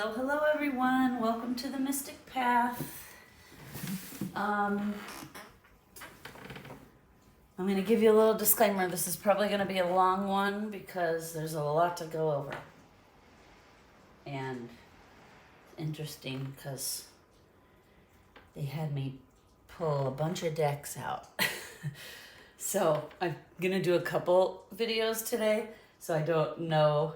Hello, hello everyone. Welcome to the Mystic Path. I'm going to give you a little disclaimer. This is probably going to be a long one because there's a lot to go over. And interesting because they had me pull a bunch of decks out. So I'm going to do a couple videos today. So I don't know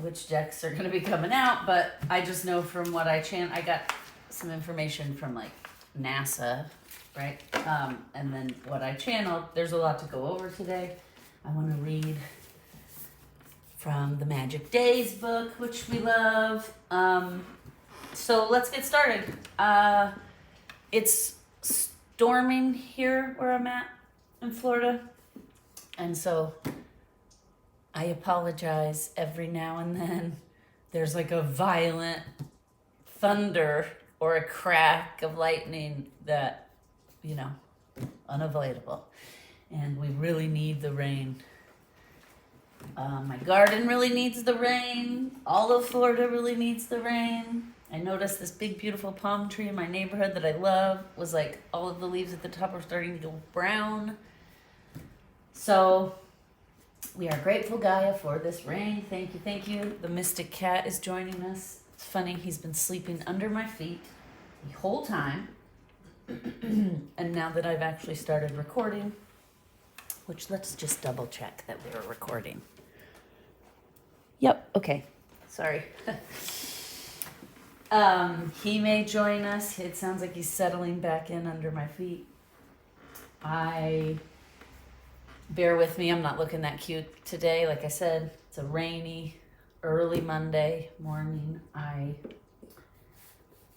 which decks are going to be coming out, but I just know from what I got some information from like NASA, right? And then what I channeled, there's a lot to go over today. I want to read from the Magic Days book, which we love. So let's get started. It's storming here where I'm at in Florida. And so I apologize every now and then. There's like a violent thunder or a crack of lightning that, unavoidable. And we really need the rain. My garden really needs the rain. All of Florida really needs the rain. I noticed this big, beautiful palm tree in my neighborhood that I love was like all of the leaves at the top are starting to go brown. So we are grateful, Gaia, for this rain. Thank you, thank you. The Mystic Cat is joining us. It's funny, he's been sleeping under my feet the whole time. And now that I've actually started recording, which let's just double check that we're recording. Yep, okay. Sorry. He may join us. It sounds like he's settling back in under my feet. Bear with me, I'm not looking that cute today. Like I said, it's a rainy, early Monday morning. I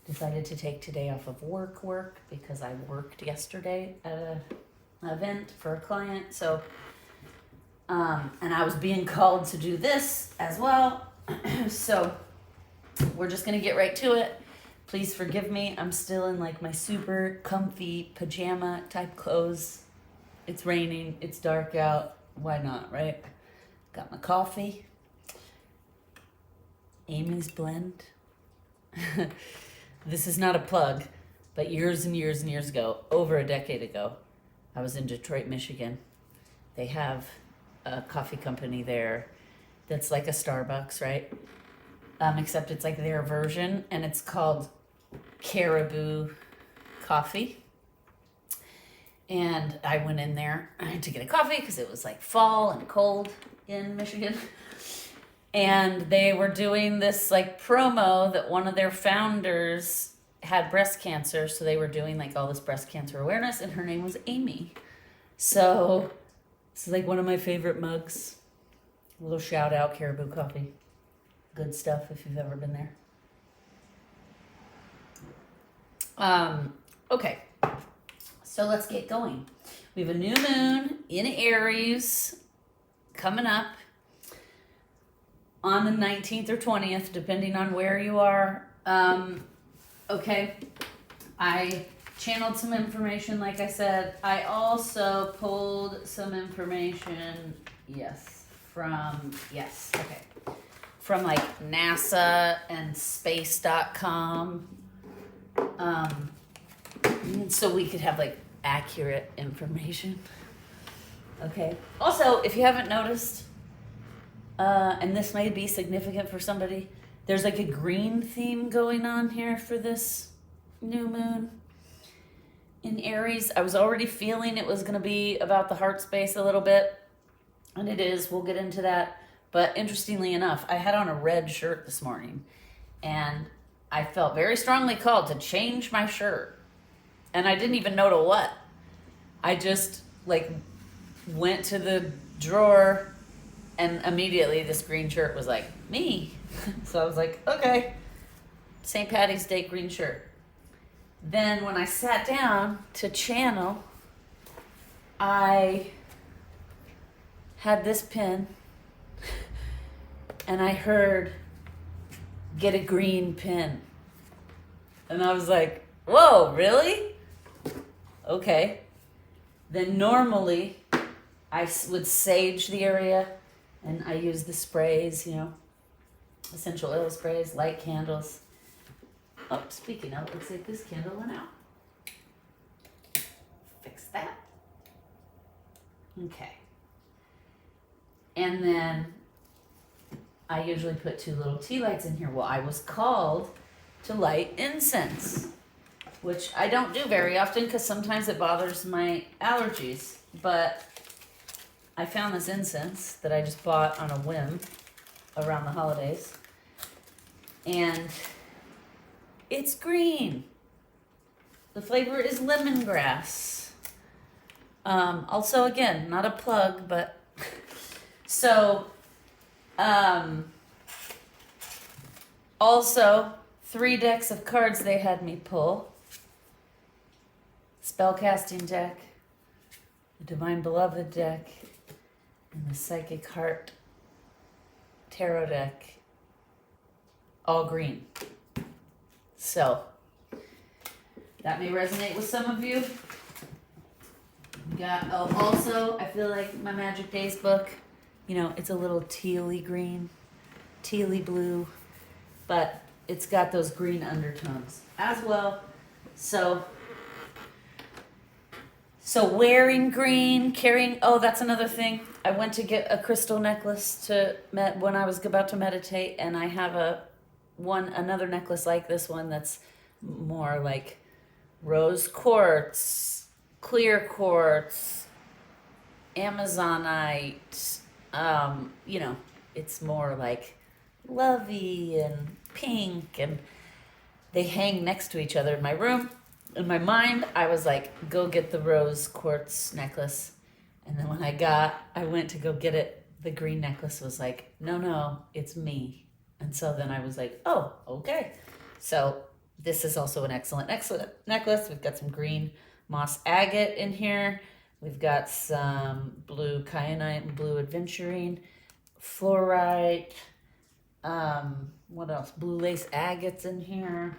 decided to take today off of work because I worked yesterday at an event for a client. So, and I was being called to do this as well. So we're just gonna get right to it. Please forgive me. I'm still in like my super comfy pajama type clothes. It's raining, it's dark out, why not, right? Got my coffee. Amy's blend. This is not a plug, but years and years and years ago, over a decade ago, I was in Detroit, Michigan. They have a coffee company there that's like a Starbucks, right? Except it's like their version, and it's called Caribou Coffee. And I went in there to get a coffee because it was like fall and cold in Michigan. And they were doing this like promo that one of their founders had breast cancer. So they were doing like all this breast cancer awareness, and her name was Amy. So this is like one of my favorite mugs. A little shout out, Caribou Coffee. Good stuff if you've ever been there. Okay. So let's get going. We have a new moon in Aries coming up on the 19th or 20th, depending on where you are. Okay. I channeled some information, like I said. I also pulled some information, from like NASA and space.com. So we could have like accurate information. Okay. Also, if you haven't noticed, and this may be significant for somebody, there's like a green theme going on here for this new moon in Aries. I was already feeling it was going to be about the heart space a little bit, and it is. We'll get into that. But interestingly enough, I had on a red shirt this morning, and I felt very strongly called to change my shirt. And I didn't even know to what. I just like went to the drawer, and immediately this green shirt was like, me. So I was like, okay, St. Patty's Day green shirt. Then when I sat down to channel, I had this pin, and I heard, get a green pin. And I was like, whoa, really? Okay. Then normally I would sage the area, and I use the sprays, essential oil sprays, light candles. Oh, speaking of, looks like this candle went out. Fix that. Okay. And then I usually put 2 little tea lights in here. Well, I was called to light incense, which I don't do very often because sometimes it bothers my allergies. But I found this incense that I just bought on a whim around the holidays. And it's green. The flavor is lemongrass. Also, again, not a plug, but so, also 3 decks of cards they had me pull. Spellcasting deck, the Divine Beloved deck, and the Psychic Heart tarot deck. All green. So, that may resonate with some of you. Got, oh, also, I feel like my Magic Days book, you know, it's a little tealy green, tealy blue, but it's got those green undertones as well. So wearing green, carrying, oh, that's another thing. I went to get a crystal necklace when I was about to meditate, and I have another necklace like this one that's more like rose quartz, clear quartz, Amazonite, you know, it's more like lovey and pink, and they hang next to each other in my room. In my mind, I was like, go get the rose quartz necklace. And then when I went to go get it, the green necklace was like, no, it's me. And so then I was like, oh, okay. So this is also an excellent necklace. We've got some green moss agate in here. We've got some blue kyanite and blue aventurine, fluorite. What else? Blue lace agates in here.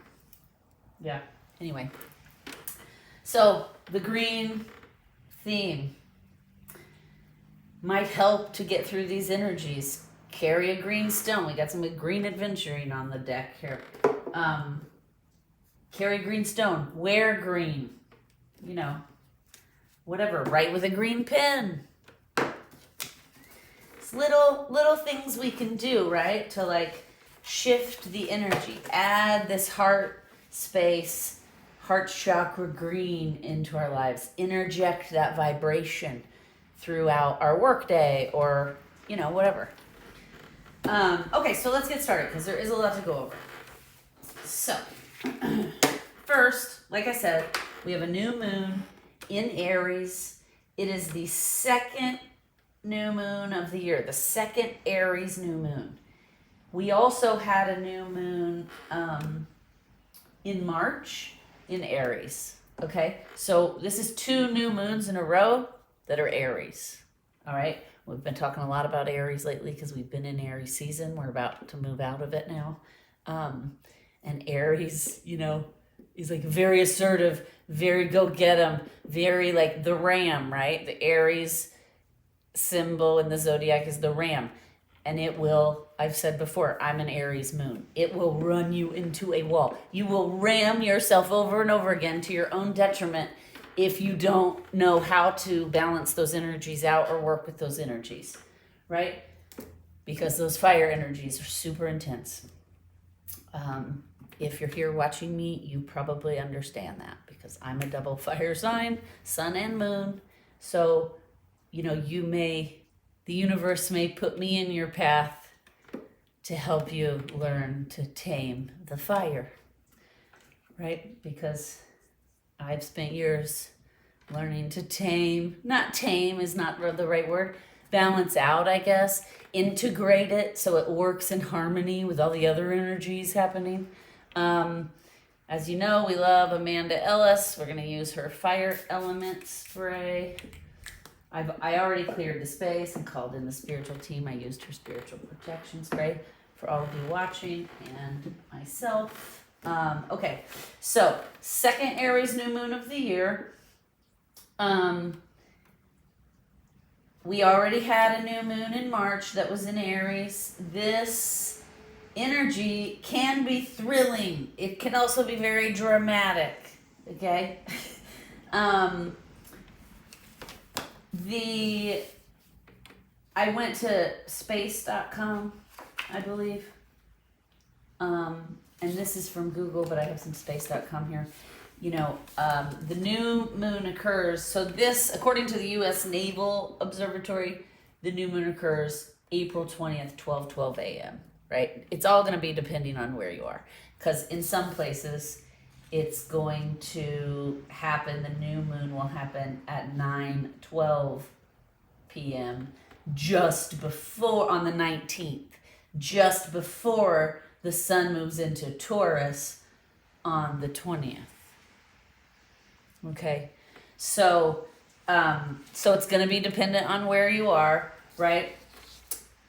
Yeah. Anyway. So the green theme might help to get through these energies. Carry a green stone. We got some green aventurine on the deck here. Carry green stone. Wear green. You know, whatever. Write with a green pen. It's little things we can do, right? To like shift the energy. Add this heart space, heart chakra green into our lives. Interject that vibration throughout our workday or, you know, whatever. Okay, so let's get started because there is a lot to go over. So, first, like I said, we have a new moon in Aries. It is the second new moon of the year, the second Aries new moon. We also had a new moon in March in Aries. Okay, so this is 2 new moons in a row that are Aries. All right, we've been talking a lot about Aries lately because we've been in Aries season. We're about to move out of it now. And Aries, you know, is like very assertive, very go get 'em, very like the ram, right? The Aries symbol in the zodiac is the ram. And it will, I've said before, I'm an Aries moon. It will run you into a wall. You will ram yourself over and over again to your own detriment if you don't know how to balance those energies out or work with those energies, right? Because those fire energies are super intense. If you're here watching me, you probably understand that because I'm a double fire sign, sun and moon. So, you know, the universe may put me in your path to help you learn to tame the fire, right? Because I've spent years learning to not tame is not the right word, balance out, I guess, integrate it so it works in harmony with all the other energies happening. As you know, we love Amanda Ellis. We're going to use her fire element spray. I already cleared the space and called in the spiritual team. I used her spiritual protection spray for all of you watching and myself. Okay, so second Aries new moon of the year. We already had a new moon in March that was in Aries. This energy can be thrilling. It can also be very dramatic. Okay? I went to space.com, I believe. And this is from Google, but I have some space.com here. You know, the new moon occurs. So this, according to the U.S. Naval Observatory, the new moon occurs April 20th, 12:12 a.m., right? It's all going to be depending on where you are. Because in some places, it's going to happen, the new moon will happen at 9:12 p.m. just before, on the 19th, just before the sun moves into Taurus on the 20th. Okay, so it's going to be dependent on where you are, right?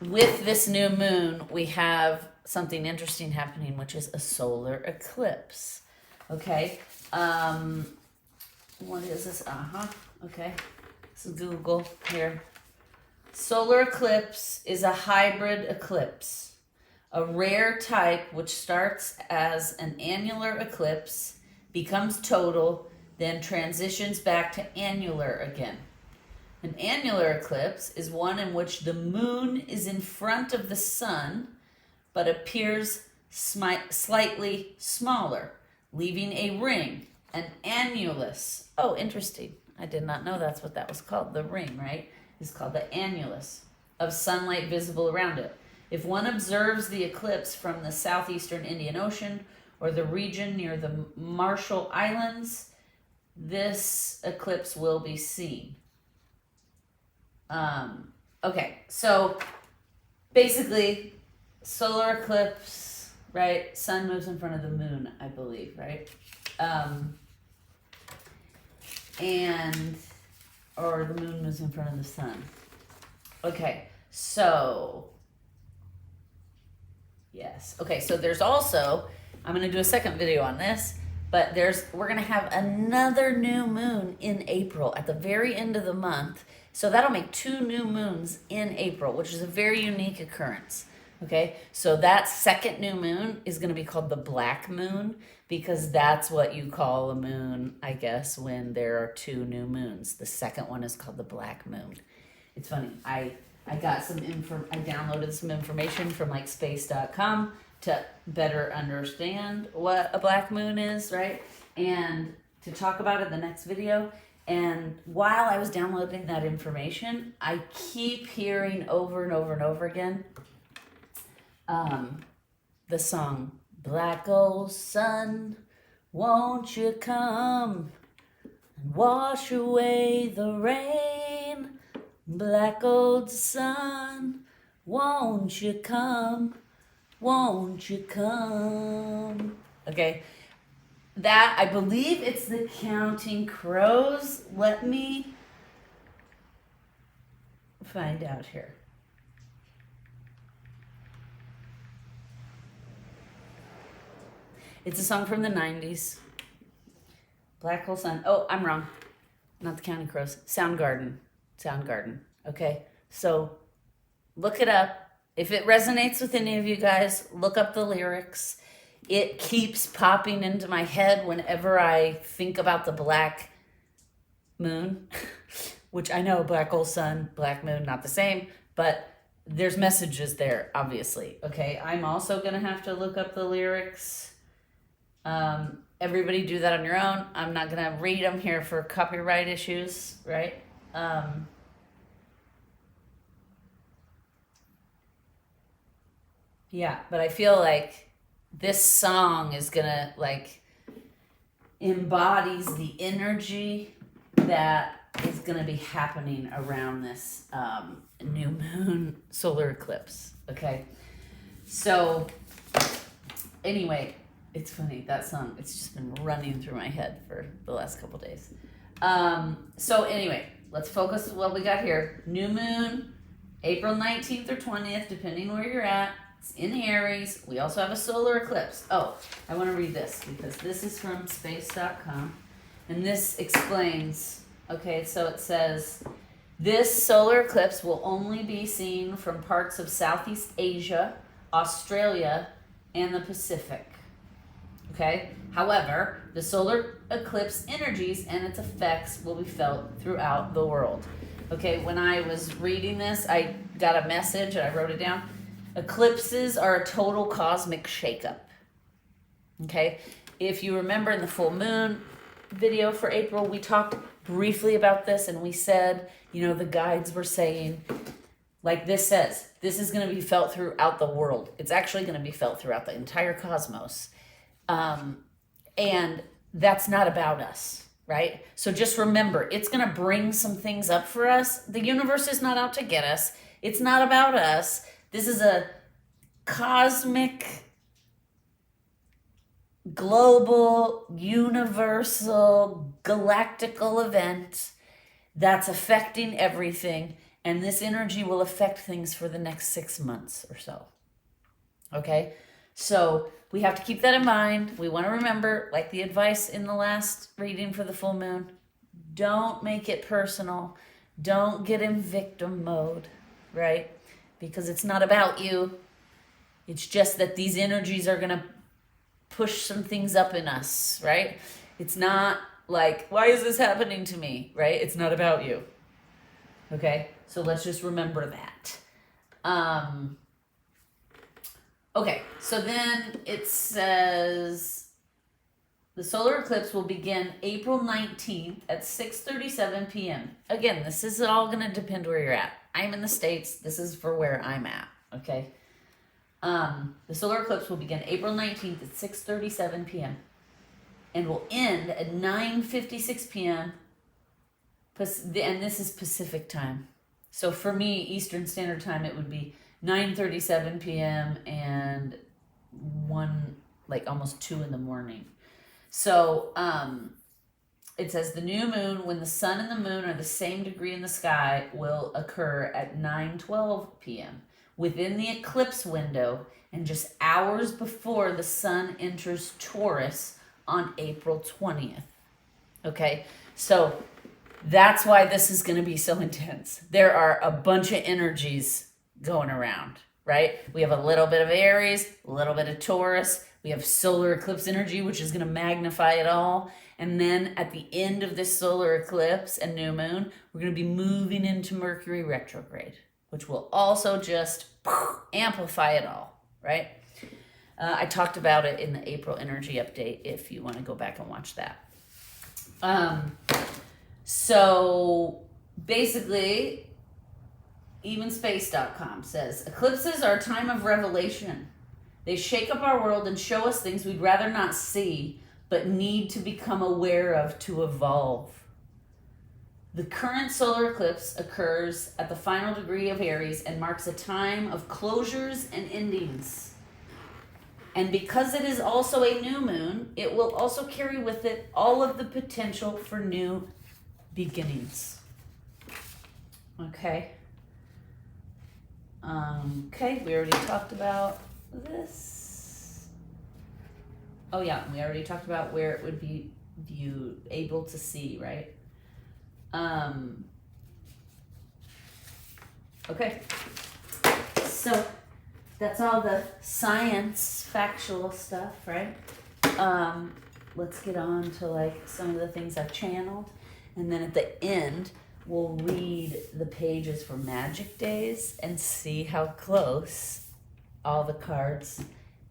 With this new moon, we have something interesting happening, which is a solar eclipse. Okay, what is this? Okay, so Google here. Solar eclipse is a hybrid eclipse, a rare type which starts as an annular eclipse, becomes total, then transitions back to annular again. An annular eclipse is one in which the moon is in front of the sun, but appears slightly smaller, leaving a ring, an annulus. Oh, interesting. I did not know that's what that was called. The ring, right, is called the annulus, of sunlight visible around it. If one observes the eclipse from the southeastern Indian Ocean or the region near the Marshall Islands, this eclipse will be seen. Okay, so basically, solar eclipse, right? Sun moves in front of the moon, I believe, right? Or the moon moves in front of the sun. Okay, so, yes. Okay, so there's also, I'm going to do a second video on this, but we're going to have another new moon in April at the very end of the month. So that'll make 2 new moons in April, which is a very unique occurrence. Okay, so that second new moon is going to be called the black moon, because that's what you call a moon, I guess, when there are 2 new moons. The second one is called the black moon. It's funny. I got I downloaded some information from like space.com to better understand what a black moon is, right? And to talk about it in the next video. And while I was downloading that information, I keep hearing over and over and over again the song, Black Old Sun, won't you come and wash away the rain? Black old sun, won't you come? Won't you come? Okay, that, I believe it's the Counting Crows. Let me find out here. It's a song from the 90s. Black Hole Sun. Oh, I'm wrong. Not the Counting Crows. Soundgarden. Okay, so look it up. If it resonates with any of you guys, look up the lyrics. It keeps popping into my head whenever I think about the black moon, which I know, black hole sun, black moon, not the same, but there's messages there, obviously. Okay, I'm also going to have to look up the lyrics. Everybody do that on your own. I'm not going to read them here for copyright issues, right? Yeah, but I feel like this song is gonna like embodies the energy that is gonna be happening around this new moon solar eclipse. Okay, so anyway, it's funny, that song, it's just been running through my head for the last couple days. So anyway, let's focus on what we got here. New moon, April 19th or 20th, depending where you're at. It's in Aries. We also have a solar eclipse. Oh, I want to read this because this is from space.com. And this explains, okay, so it says, this solar eclipse will only be seen from parts of Southeast Asia, Australia, and the Pacific. Okay? However, the solar eclipse energies and its effects will be felt throughout the world. Okay, when I was reading this, I got a message and I wrote it down. Eclipses are a total cosmic shakeup. Okay? If you remember in the full moon video for April, we talked briefly about this and we said, you know, the guides were saying, like this says, this is going to be felt throughout the world. It's actually going to be felt throughout the entire cosmos. And that's not about us, right? So just remember, it's going to bring some things up for us. The universe is not out to get us. It's not about us. This is a cosmic, global, universal, galactical event that's affecting everything. And this energy will affect things for the next 6 months or so. Okay? So we have to keep that in mind. We want to remember, like the advice in the last reading for the full moon, don't make it personal. Don't get in victim mode, right? Because it's not about you. It's just that these energies are going to push some things up in us, right? It's not like, why is this happening to me, right? It's not about you. Okay? So let's just remember that. Okay, so then it says the solar eclipse will begin April 19th at 6:37 p.m. Again, this is all going to depend where you're at. I'm in the States. This is for where I'm at, okay? The solar eclipse will begin April 19th at 6:37 p.m. and will end at 9:56 p.m. And this is Pacific time. So for me, Eastern Standard Time, it would be 9:37 p.m. and almost 2 in the morning. So it says the new moon, when the sun and the moon are the same degree in the sky, will occur at 9:12 p.m. within the eclipse window and just hours before the sun enters Taurus on April 20th. Okay, so that's why this is going to be so intense. There are a bunch of energies going around, right? We have a little bit of Aries, a little bit of Taurus. We have solar eclipse energy, which is going to magnify it all. And then at the end of this solar eclipse and new moon, we're going to be moving into Mercury retrograde, which will also just amplify it all, right? I talked about it in the April energy update if you want to go back and watch that. So basically, evenspace.com says, eclipses are a time of revelation. They shake up our world and show us things we'd rather not see, but need to become aware of to evolve. The current solar eclipse occurs at the final degree of Aries and marks a time of closures and endings. And because it is also a new moon, it will also carry with it all of the potential for new beginnings. Okay. Okay, we already talked about this. Oh yeah, we already talked about where it would be able to see, right? Okay. So that's all the science, factual stuff, right? Let's get on to some of the things I've channeled. And then at the end, we'll read the pages for Magic Days and see how close all the cards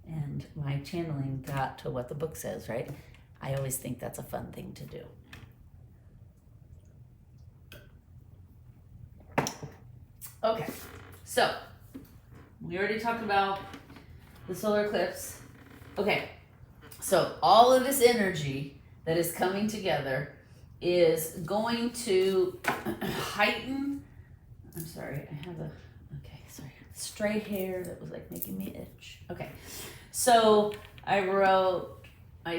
and my channeling got to what the book says, right? I always think that's a fun thing to do. Okay, so we already talked about the solar eclipse. Okay, so all of this energy that is coming together is going to heighten. I'm sorry, I have stray hair that was making me itch. Okay, so I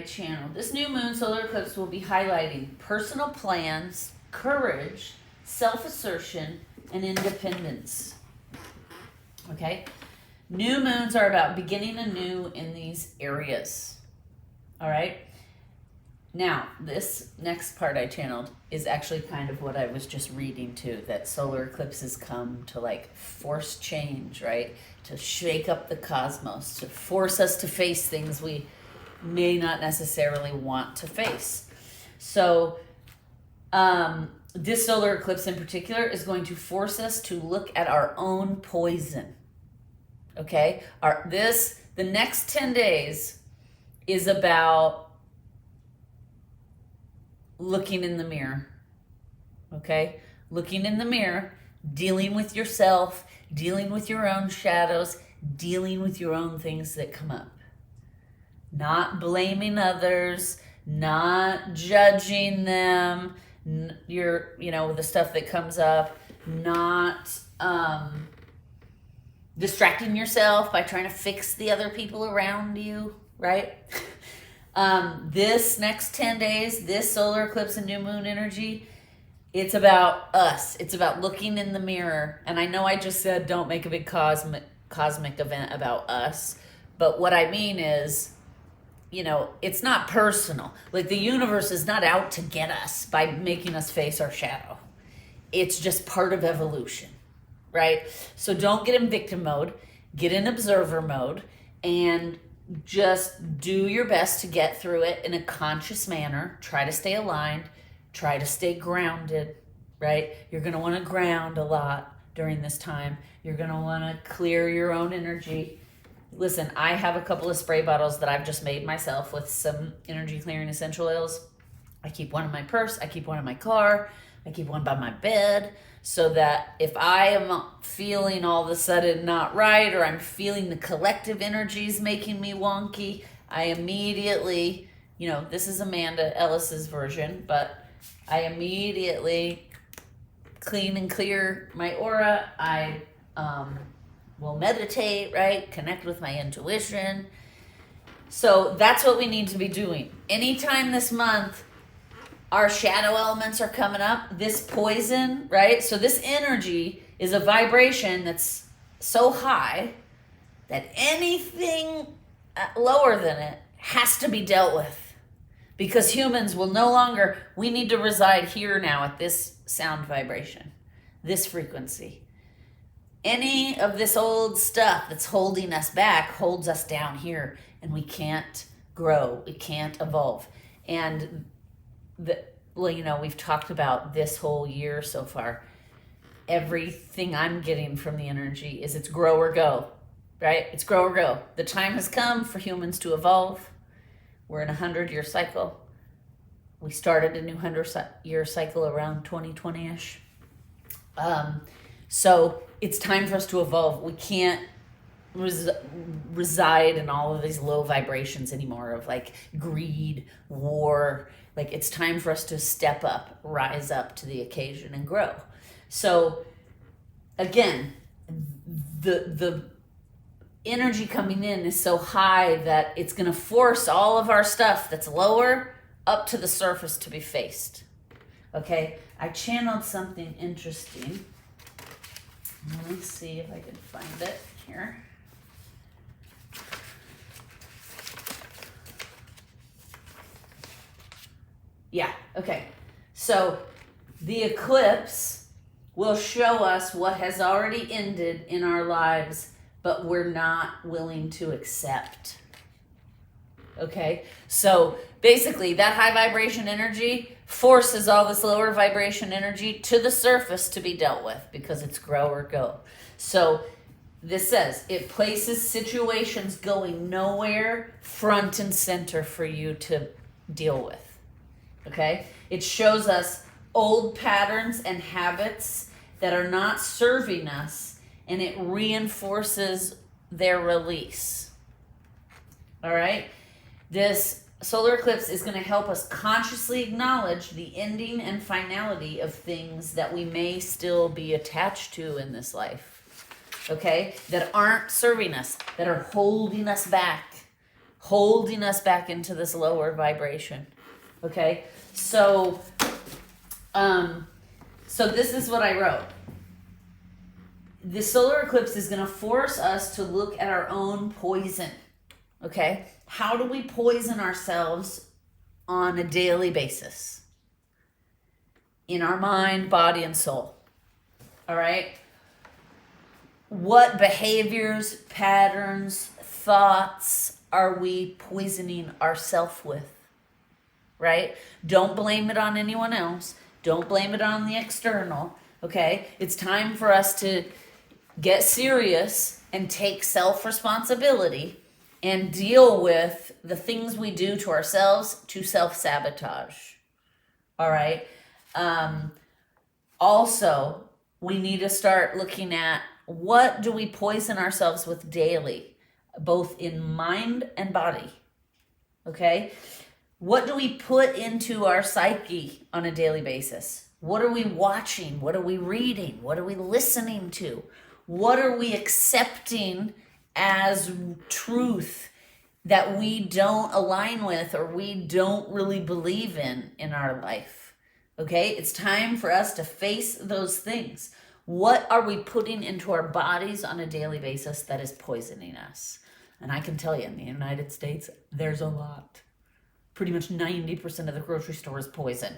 channeled this new moon solar eclipse will be highlighting personal plans, courage, self-assertion, and independence. Okay, new moons are about beginning anew in these areas. All right. Now, this next part I channeled is actually kind of what I was just reading too, that solar eclipses come to like force change, right? To shake up the cosmos, to force us to face things we may not necessarily want to face. So, this solar eclipse in particular is going to force us to look at our own poison. Okay? The next 10 days is about looking in the mirror. Okay? Looking in the mirror, dealing with yourself, dealing with your own shadows, dealing with your own things that come up. Not blaming others, not judging them, the stuff that comes up, not distracting yourself by trying to fix the other people around you, right? This next 10 days, this solar eclipse and new moon energy, it's about us. It's about looking in the mirror. And I know I just said don't make a big cosmic event about us, but what I mean is, it's not personal. Like the universe is not out to get us by making us face our shadow. It's just part of evolution, right? So don't get in victim mode, get in observer mode, and just do your best to get through it in a conscious manner. Try to stay aligned, try to stay grounded, right? You're going to want to ground a lot during this time. You're going to want to clear your own energy. Listen, I have a couple of spray bottles that I've just made myself with some energy clearing essential oils. I keep one in my purse. I keep one in my car. I keep one by my bed so that if I am feeling all of a sudden not right, or I'm feeling the collective energies making me wonky, I immediately, this is Amanda Ellis's version, but I immediately clean and clear my aura. I will meditate, right? Connect with my intuition. So that's what we need to be doing. Anytime this month, our shadow elements are coming up, this poison, right? So this energy is a vibration that's so high that anything lower than it has to be dealt with. Because humans will no longer, we need to reside here now at this sound vibration, this frequency. Any of this old stuff that's holding us back holds us down here, and we can't grow, we can't evolve. And we've talked about this whole year so far. Everything I'm getting from the energy is it's grow or go, right? It's grow or go. The time has come for humans to evolve. We're in a 100-year cycle. We started a new 100-year cycle around 2020-ish. So it's time for us to evolve. We can't reside in all of these low vibrations anymore of like greed, war. Like it's time for us to step up, rise up to the occasion and grow. So again, the energy coming in is so high that it's going to force all of our stuff that's lower up to the surface to be faced. Okay, I channeled something interesting. Let me see if I can find it here. Yeah, okay. So the eclipse will show us what has already ended in our lives, but we're not willing to accept. Okay? So basically, that high vibration energy forces all this lower vibration energy to the surface to be dealt with because it's grow or go. So this says it places situations going nowhere front and center for you to deal with. Okay? It shows us old patterns and habits that are not serving us, and it reinforces their release. All right? This solar eclipse is going to help us consciously acknowledge the ending and finality of things that we may still be attached to in this life, okay? That aren't serving us, that are holding us back into this lower vibration, okay? So this is what I wrote. The solar eclipse is going to force us to look at our own poison, okay? How do we poison ourselves on a daily basis in our mind, body, and soul. All right? What behaviors, patterns, thoughts are we poisoning ourselves with? Right? Don't blame it on anyone else. Don't blame it on the external. Okay? It's time for us to get serious and take self-responsibility and deal with the things we do to ourselves to self-sabotage. All right? Also, we need to start looking at what do we poison ourselves with daily, both in mind and body. Okay? What do we put into our psyche on a daily basis? What are we watching? What are we reading? What are we listening to? What are we accepting as truth that we don't align with or we don't really believe in our life? Okay? It's time for us to face those things. What are we putting into our bodies on a daily basis that is poisoning us? And I can tell you, in the United States, there's a lot. Pretty much 90% of the grocery store is poison,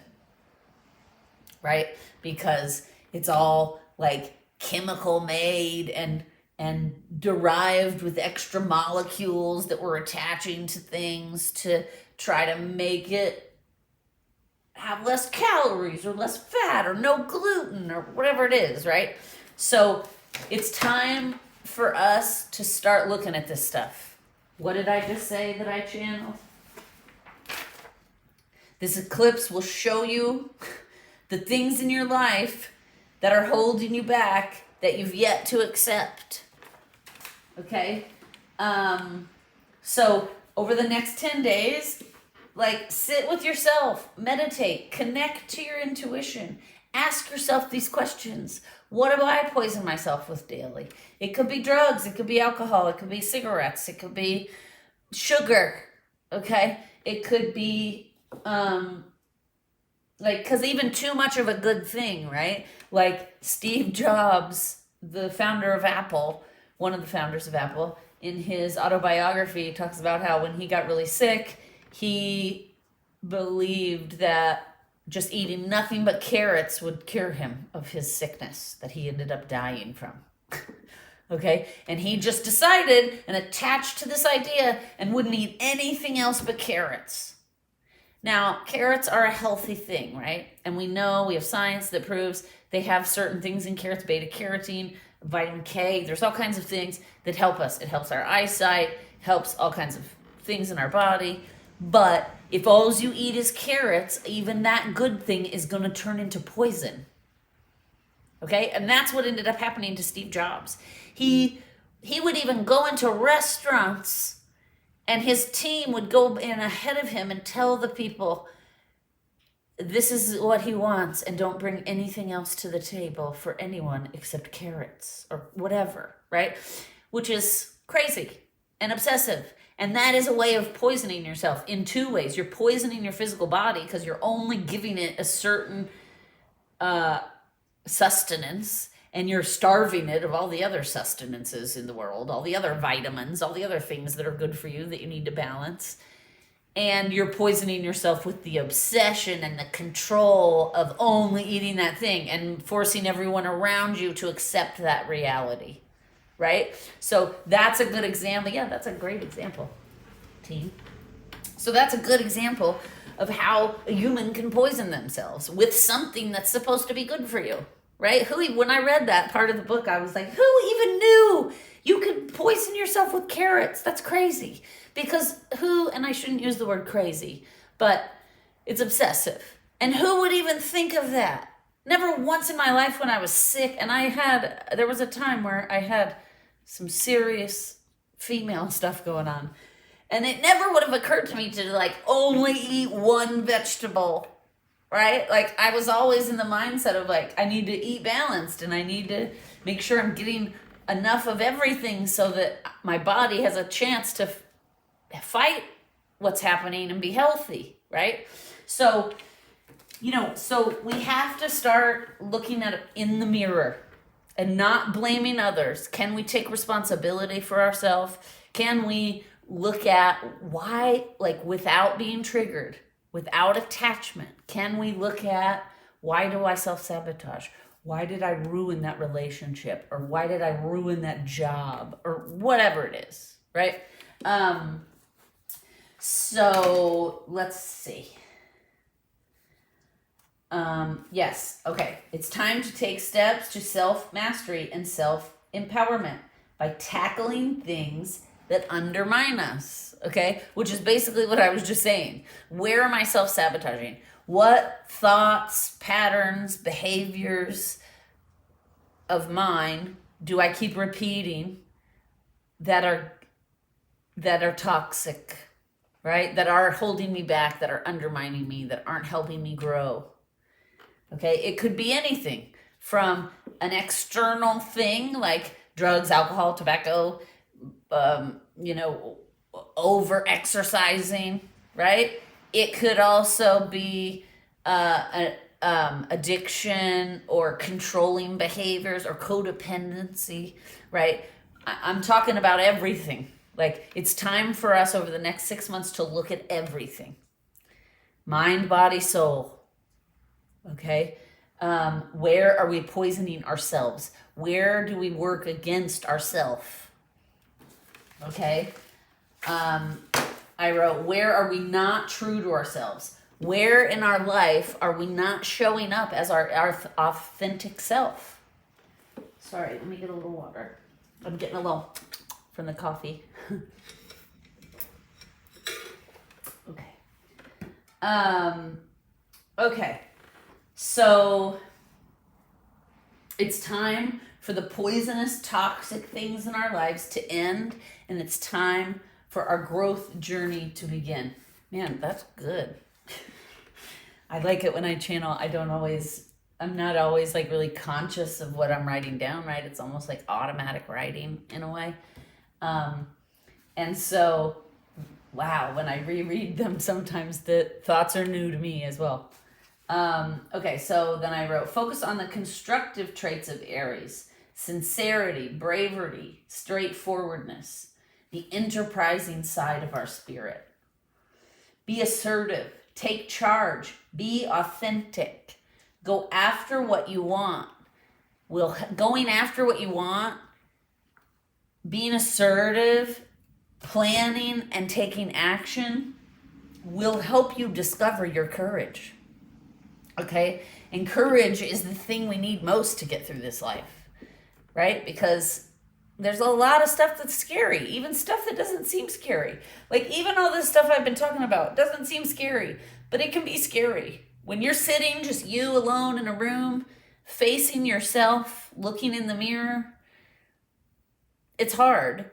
right? Because it's all like chemical made and derived with extra molecules that we're attaching to things to try to make it have less calories or less fat or no gluten or whatever it is, right? So it's time for us to start looking at this stuff. What did I just say that I channeled? This eclipse will show you the things in your life that are holding you back that you've yet to accept. Okay? So over the next 10 days, like, sit with yourself, meditate, connect to your intuition, ask yourself these questions. What do I poison myself with daily? It could be drugs, it could be alcohol, it could be cigarettes, it could be sugar, okay? It could be because even too much of a good thing, right? Like Steve Jobs, the founder of Apple, one of the founders of Apple, in his autobiography talks about how when he got really sick, he believed that just eating nothing but carrots would cure him of his sickness that he ended up dying from. Okay? And he just decided and attached to this idea and wouldn't eat anything else but carrots. Now, carrots are a healthy thing, right? And we know, we have science that proves they have certain things in carrots, beta carotene, vitamin K. There's all kinds of things that help us. It helps our eyesight, helps all kinds of things in our body. But if all you eat is carrots, even that good thing is going to turn into poison. Okay? And that's what ended up happening to Steve Jobs. He would even go into restaurants and his team would go in ahead of him and tell the people, this is what he wants, and don't bring anything else to the table for anyone except carrots or whatever, right? Which is crazy and obsessive. And that is a way of poisoning yourself in two ways. You're poisoning your physical body because you're only giving it a certain sustenance, and you're starving it of all the other sustenances in the world, all the other vitamins, all the other things that are good for you that you need to balance. And you're poisoning yourself with the obsession and the control of only eating that thing and forcing everyone around you to accept that reality, right? So that's a good example. Yeah, that's a great example, team. So that's a good example of how a human can poison themselves with something that's supposed to be good for you. Right? When I read that part of the book, I was like, who even knew you could poison yourself with carrots? That's crazy. Because and I shouldn't use the word crazy, but it's obsessive. And who would even think of that? Never once in my life when I was sick, and there was a time where I had some serious female stuff going on. And it never would have occurred to me to like only eat one vegetable. Right? Like I was always in the mindset of like, I need to eat balanced and I need to make sure I'm getting enough of everything so that my body has a chance to fight what's happening and be healthy. Right? So, so we have to start looking at it in the mirror and not blaming others. Can we take responsibility for ourselves? Can we look at why, like without being triggered? without attachment? Can we look at, why do I self-sabotage? Why did I ruin that relationship? Or why did I ruin that job? Or whatever it is, right? So let's see. Yes, okay. It's time to take steps to self-mastery and self-empowerment by tackling things that undermine us, okay? Which is basically what I was just saying. Where am I self-sabotaging? What thoughts, patterns, behaviors of mine do I keep repeating that are toxic, right? That are holding me back, that are undermining me, that aren't helping me grow. Okay, it could be anything from an external thing like drugs, alcohol, tobacco, over exercising, right? It could also be addiction or controlling behaviors or codependency, right? I'm talking about everything. Like, it's time for us over the next 6 months to look at everything. Mind, body, soul. Okay? Where are we poisoning ourselves? Where do we work against ourselves? Okay? I wrote, where are we not true to ourselves? Where in our life are we not showing up as our authentic self? Sorry, let me get a little water. I'm getting a little from the coffee. Okay. Okay. So it's time for the poisonous, toxic things in our lives to end, and it's time for our growth journey to begin. Man, that's good. I like it when I channel. I'm not always like really conscious of what I'm writing down, right? It's almost like automatic writing in a way. And so, wow, when I reread them, sometimes the thoughts are new to me as well. Okay, so then I wrote, focus on the constructive traits of Aries: sincerity, bravery, straightforwardness, the enterprising side of our spirit. Be assertive, take charge, be authentic, go after what you want. Going after what you want, being assertive, planning, and taking action will help you discover your courage. Okay? And courage is the thing we need most to get through this life, right? Because there's a lot of stuff that's scary, even stuff that doesn't seem scary. Like, even all this stuff I've been talking about doesn't seem scary, but it can be scary. When you're sitting, just you alone in a room, facing yourself, looking in the mirror, it's hard.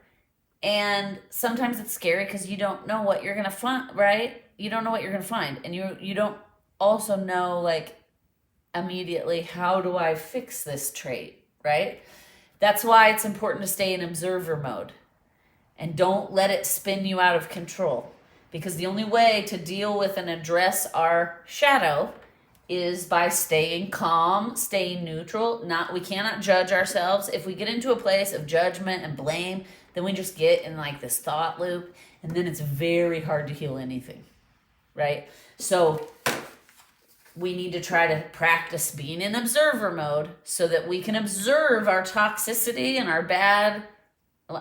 And sometimes it's scary because you don't know what you're going to find, right? You don't know what you're going to find. And you don't also know, like, immediately, how do I fix this trait, right? That's why it's important to stay in observer mode and don't let it spin you out of control, because the only way to deal with and address our shadow is by staying calm, staying neutral. We cannot judge ourselves. If we get into a place of judgment and blame, then we just get in like this thought loop, and then it's very hard to heal anything, right? So we need to try to practice being in observer mode so that we can observe our toxicity and our bad.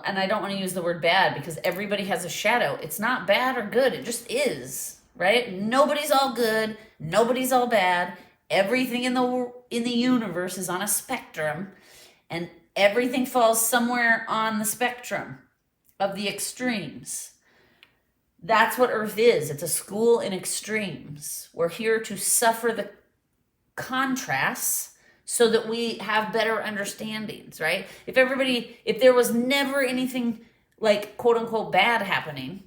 And I don't want to use the word bad because everybody has a shadow. It's not bad or good. It just is, right? Nobody's all good. Nobody's all bad. Everything in the universe is on a spectrum, and everything falls somewhere on the spectrum of the extremes. That's what Earth is. It's a school in extremes. We're here to suffer the contrasts so that we have better understandings, right? If there was never anything like quote unquote bad happening,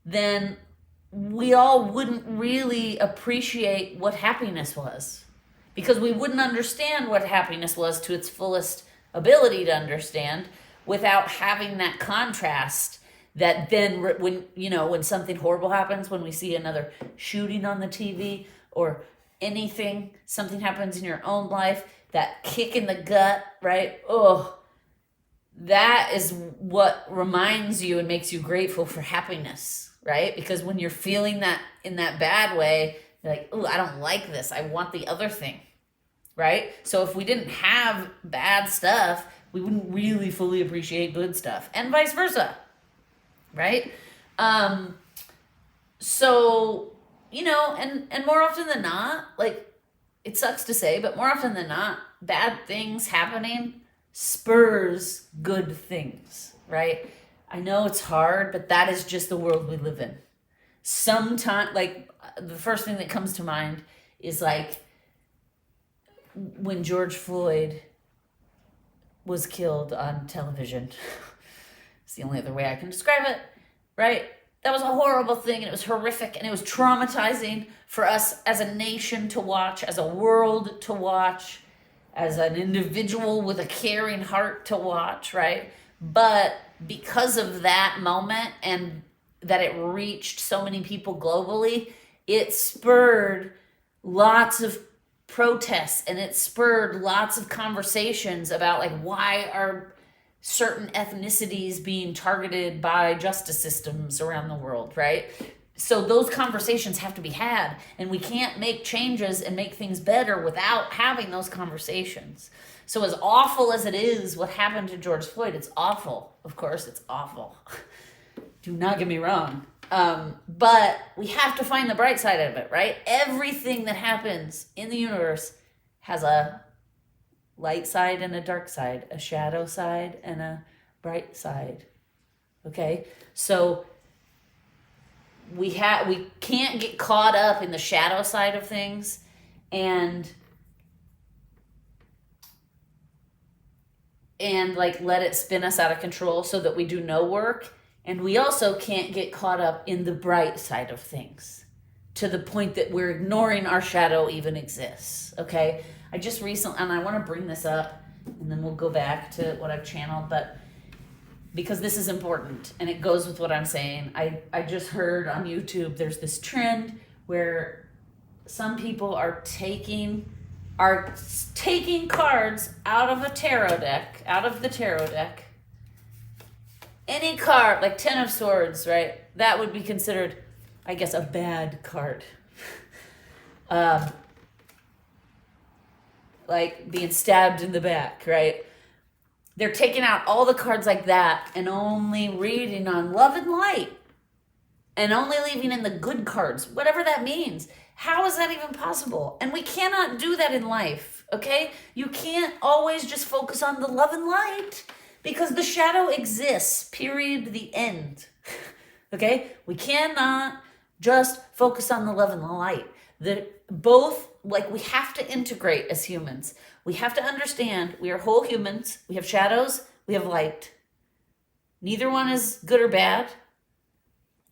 then we all wouldn't really appreciate what happiness was, because we wouldn't understand what happiness was to its fullest ability to understand without having that contrast. That then when something horrible happens, when we see another shooting on the TV or something happens in your own life, that kick in the gut, right? Oh, that is what reminds you and makes you grateful for happiness, right? Because when you're feeling that in that bad way, you're like, oh, I don't like this. I want the other thing, right? So if we didn't have bad stuff, we wouldn't really fully appreciate good stuff, and vice versa, right? So, you know, and more often than not, like, it sucks to say, but more often than not, bad things happening spurs good things, right? I know it's hard, but that is just the world we live in. Sometimes, like, the first thing that comes to mind is like when George Floyd was killed on television. It's the only other way I can describe it, right? That was a horrible thing, and it was horrific, and it was traumatizing for us as a nation to watch, as a world to watch, as an individual with a caring heart to watch, right? But because of that moment and that it reached so many people globally, it spurred lots of protests, and it spurred lots of conversations about, like, why are certain ethnicities being targeted by justice systems around the world, right? So those conversations have to be had, and we can't make changes and make things better without having those conversations. So as awful as it is what happened to George Floyd, it's awful. Of course, it's awful. Do not get me wrong. But we have to find the bright side of it, right? Everything that happens in the universe has a light side and a dark side, a shadow side and a bright side. Okay? So we can't get caught up in the shadow side of things and like let it spin us out of control so that we do no work. And we also can't get caught up in the bright side of things to the point that we're ignoring our shadow even exists. Okay? I just recently, and I want to bring this up, and then we'll go back to what I've channeled, but because this is important, and it goes with what I'm saying. I just heard on YouTube, there's this trend where some people are taking cards out of the tarot deck, any card, like 10 of Swords, right? That would be considered, I guess, a bad card. Like being stabbed in the back, right? They're taking out all the cards like that and only reading on love and light and only leaving in the good cards, whatever that means. How is that even possible? And we cannot do that in life, okay? You can't always just focus on the love and light because the shadow exists, period, the end, okay? We cannot just focus on the love and the light. We have to integrate as humans. We have to understand we are whole humans. We have shadows, we have light. Neither one is good or bad.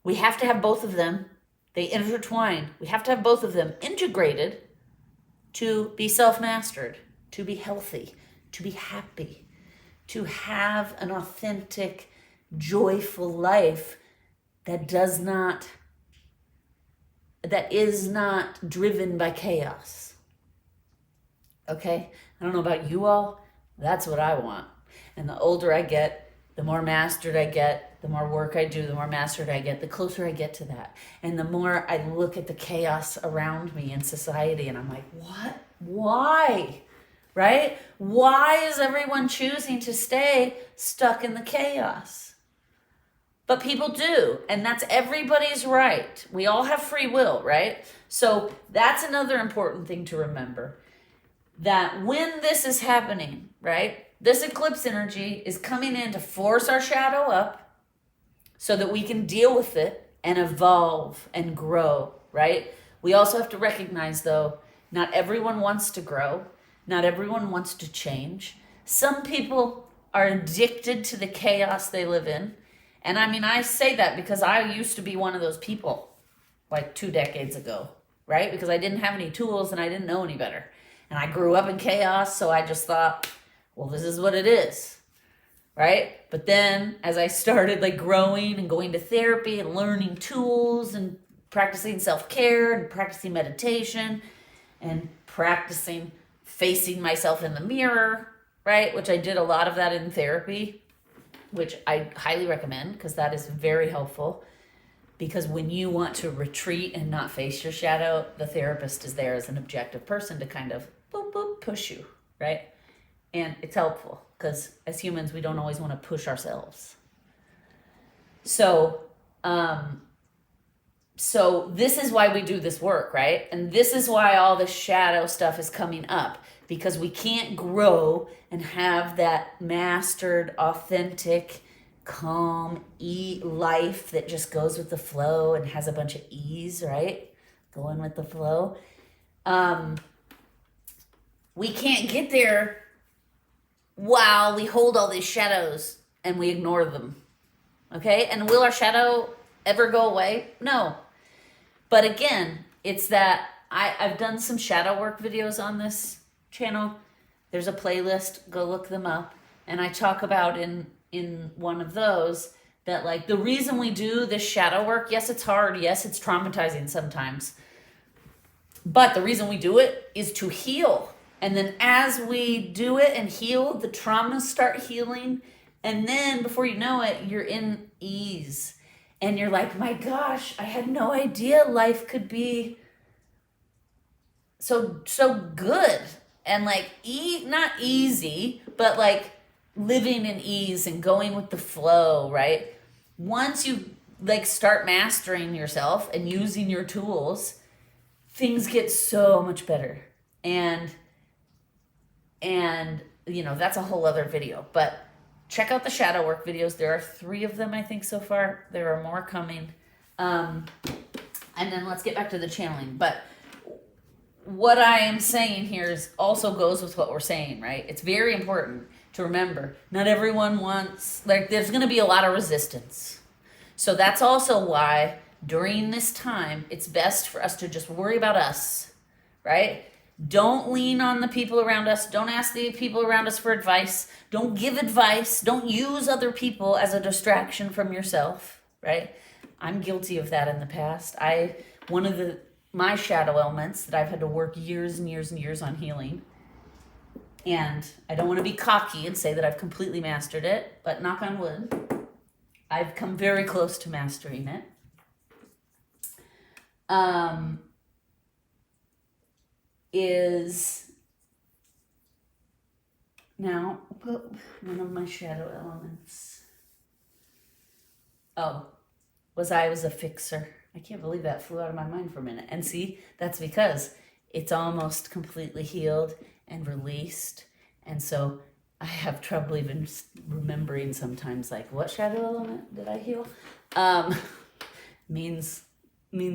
We have to have both of them. They intertwine. We have to have both of them integrated to be self-mastered, to be healthy, to be happy, to have an authentic, joyful life that is not driven by chaos. Okay? I don't know about you all. That's what I want. And the older I get, the more mastered I get, the more work I do, the more mastered I get, the closer I get to that. And the more I look at the chaos around me in society, and I'm like, what? Why? Right? Why is everyone choosing to stay stuck in the chaos? But people do, and that's everybody's right. We all have free will, right? So that's another important thing to remember. That when this is happening, right, this eclipse energy is coming in to force our shadow up so that we can deal with it and evolve and grow, right? We also have to recognize, though, not everyone wants to grow. Not everyone wants to change. Some people are addicted to the chaos they live in. And I mean, I say that because I used to be one of those people like 2 decades ago, right? Because I didn't have any tools and I didn't know any better. And I grew up in chaos, so I just thought, well, this is what it is, right? But then as I started like growing and going to therapy and learning tools and practicing self-care and practicing meditation and practicing facing myself in the mirror, right? Which I did a lot of that in therapy, which I highly recommend because that is very helpful. Because when you want to retreat and not face your shadow, the therapist is there as an objective person to kind of boop, boop, push you, right? And it's helpful because as humans, we don't always want to push ourselves. So this is why we do this work, right? And this is why all the shadow stuff is coming up, because we can't grow and have that mastered, authentic, calm, life that just goes with the flow and has a bunch of ease, right? Going with the flow. We can't get there while we hold all these shadows and we ignore them. Okay? And will our shadow ever go away? No. But again, it's that I've done some shadow work videos on this channel. There's a playlist, go look them up. And I talk about in one of those that like the reason we do this shadow work, yes, it's hard. Yes, it's traumatizing sometimes. But the reason we do it is to heal. And then as we do it and heal, the traumas start healing. And then before you know it, you're in ease. And you're like, my gosh, I had no idea life could be so good. And like, not easy, but like living in ease and going with the flow, right? Once you like start mastering yourself and using your tools, things get so much better. And you know, that's a whole other video, but check out the shadow work videos. There are 3 of them, I think, so far. There are more coming. And then let's get back to the channeling. But what I am saying here is also goes with what we're saying, right? It's very important to remember, not everyone wants, like, there's going to be a lot of resistance. So that's also why during this time, it's best for us to just worry about us, right? Don't lean on the people around us. Don't ask the people around us for advice. Don't give advice. Don't use other people as a distraction from yourself, right? I'm guilty of that in the past. One of my shadow elements that I've had to work years and years and years on healing. And I don't want to be cocky and say that I've completely mastered it, but knock on wood, I've come very close to mastering it. Is now one of my shadow elements. I was a fixer. I can't believe that flew out of my mind for a minute. And see, that's because it's almost completely healed and released. And so I have trouble even remembering sometimes, like, what shadow element did I heal? Means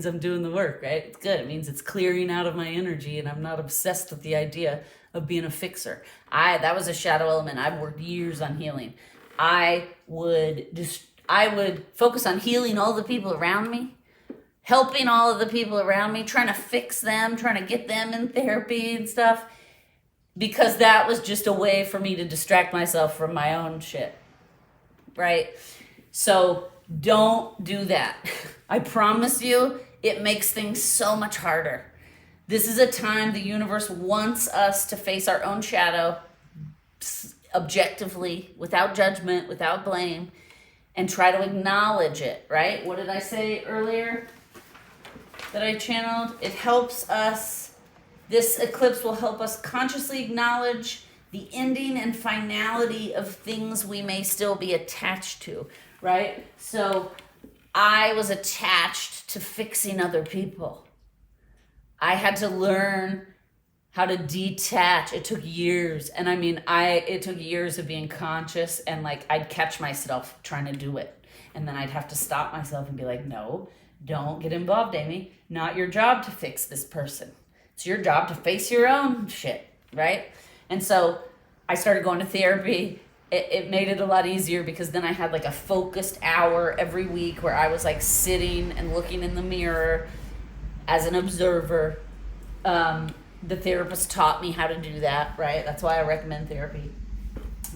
I'm doing the work, right? It's good. It means it's clearing out of my energy and I'm not obsessed with the idea of being a fixer. That was a shadow element. I've worked years on healing. I would focus on healing all the people around me, helping all of the people around me, trying to fix them, trying to get them in therapy and stuff, because that was just a way for me to distract myself from my own shit, right? So don't do that. I promise you, it makes things so much harder. This is a time the universe wants us to face our own shadow objectively, without judgment, without blame, and try to acknowledge it, right? What did I say earlier that I channeled? It helps us, this eclipse will help us consciously acknowledge the ending and finality of things we may still be attached to, right? So I was attached to fixing other people. I had to learn how to detach. It took years. And I mean, it took years of being conscious, and like I'd catch myself trying to do it. And then I'd have to stop myself and be like, no, don't get involved, Amy. Not your job to fix this person. It's your job to face your own shit, right? And so I started going to therapy. It made it a lot easier because then I had like a focused hour every week where I was like sitting and looking in the mirror as an observer. The therapist taught me how to do that, right? That's why I recommend therapy.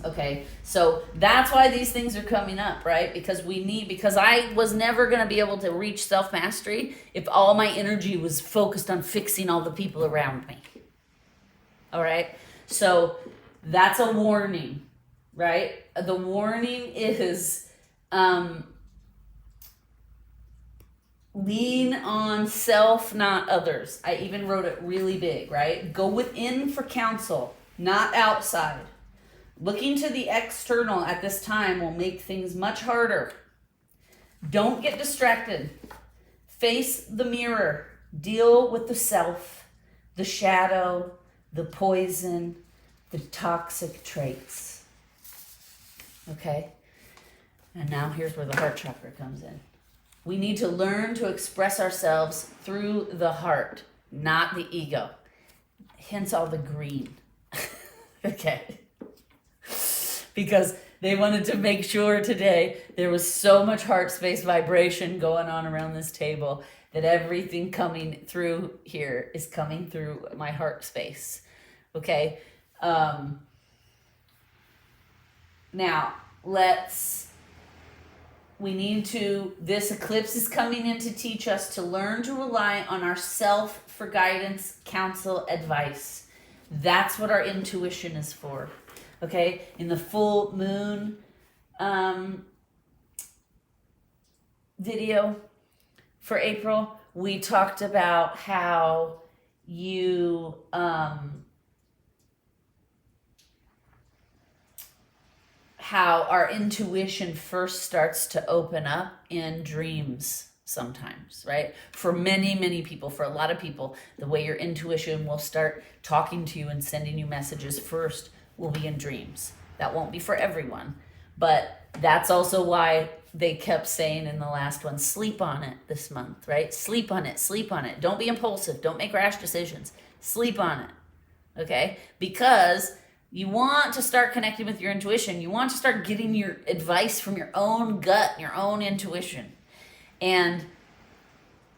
Okay, so that's why these things are coming up, right? Because I was never going to be able to reach self-mastery if all my energy was focused on fixing all the people around me. All right, so that's a warning, right? The warning is lean on self, not others. I even wrote it really big, right? Go within for counsel, not outside. Looking to the external at this time will make things much harder. Don't get distracted. Face the mirror. Deal with the self, the shadow, the poison, the toxic traits. Okay? And now here's where the heart chakra comes in. We need to learn to express ourselves through the heart, not the ego. Hence all the green. Okay? Because they wanted to make sure today there was so much heart space vibration going on around this table that everything coming through here is coming through my heart space. Okay? Now, this eclipse is coming in to teach us to learn to rely on ourself for guidance, counsel, advice. That's what our intuition is for. Okay? In the full moon video for April, we talked about how how our intuition first starts to open up in dreams sometimes, right? For many, many people, for a lot of people, the way your intuition will start talking to you and sending you messages first will be in dreams. That won't be for everyone, but that's also why they kept saying in the last one, sleep on it this month, right? Sleep on it, sleep on it. Don't be impulsive. Don't make rash decisions. Sleep on it, okay? Because you want to start connecting with your intuition. You want to start getting your advice from your own gut, your own intuition. And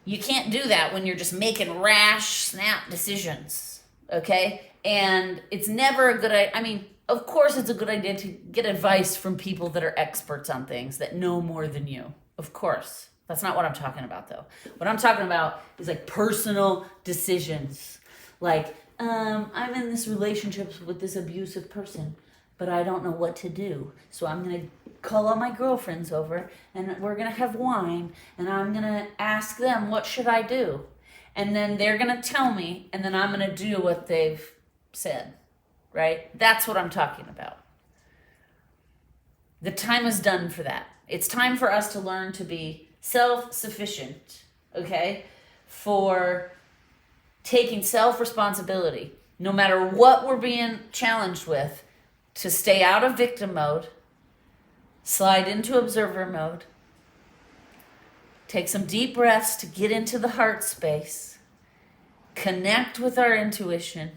you can't do that when you're just making rash, snap decisions, okay? And it's never a good idea. I mean, of course it's a good idea to get advice from people that are experts on things, that know more than you. Of course. That's not what I'm talking about, though. What I'm talking about is like personal decisions. Like, I'm in this relationship with this abusive person, but I don't know what to do. So I'm going to call all my girlfriends over and we're going to have wine and I'm going to ask them, what should I do? And then they're going to tell me and then I'm going to do what they've said, right? That's what I'm talking about. The time is done for that. It's time for us to learn to be self-sufficient, okay? For taking self-responsibility, no matter what we're being challenged with, to stay out of victim mode, slide into observer mode, take some deep breaths to get into the heart space, connect with our intuition,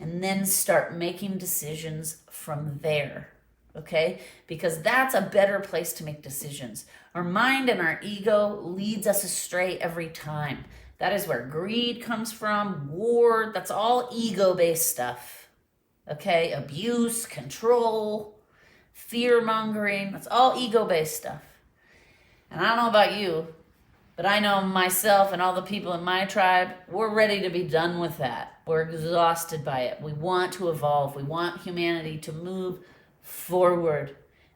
and then start making decisions from there, okay? Because that's a better place to make decisions. Our mind and our ego leads us astray every time. That is where greed comes from, war, that's all ego-based stuff, okay? Abuse, control, fear-mongering, that's all ego-based stuff. And I don't know about you, but I know myself and all the people in my tribe, we're ready to be done with that. We're exhausted by it. We want to evolve. We want humanity to move forward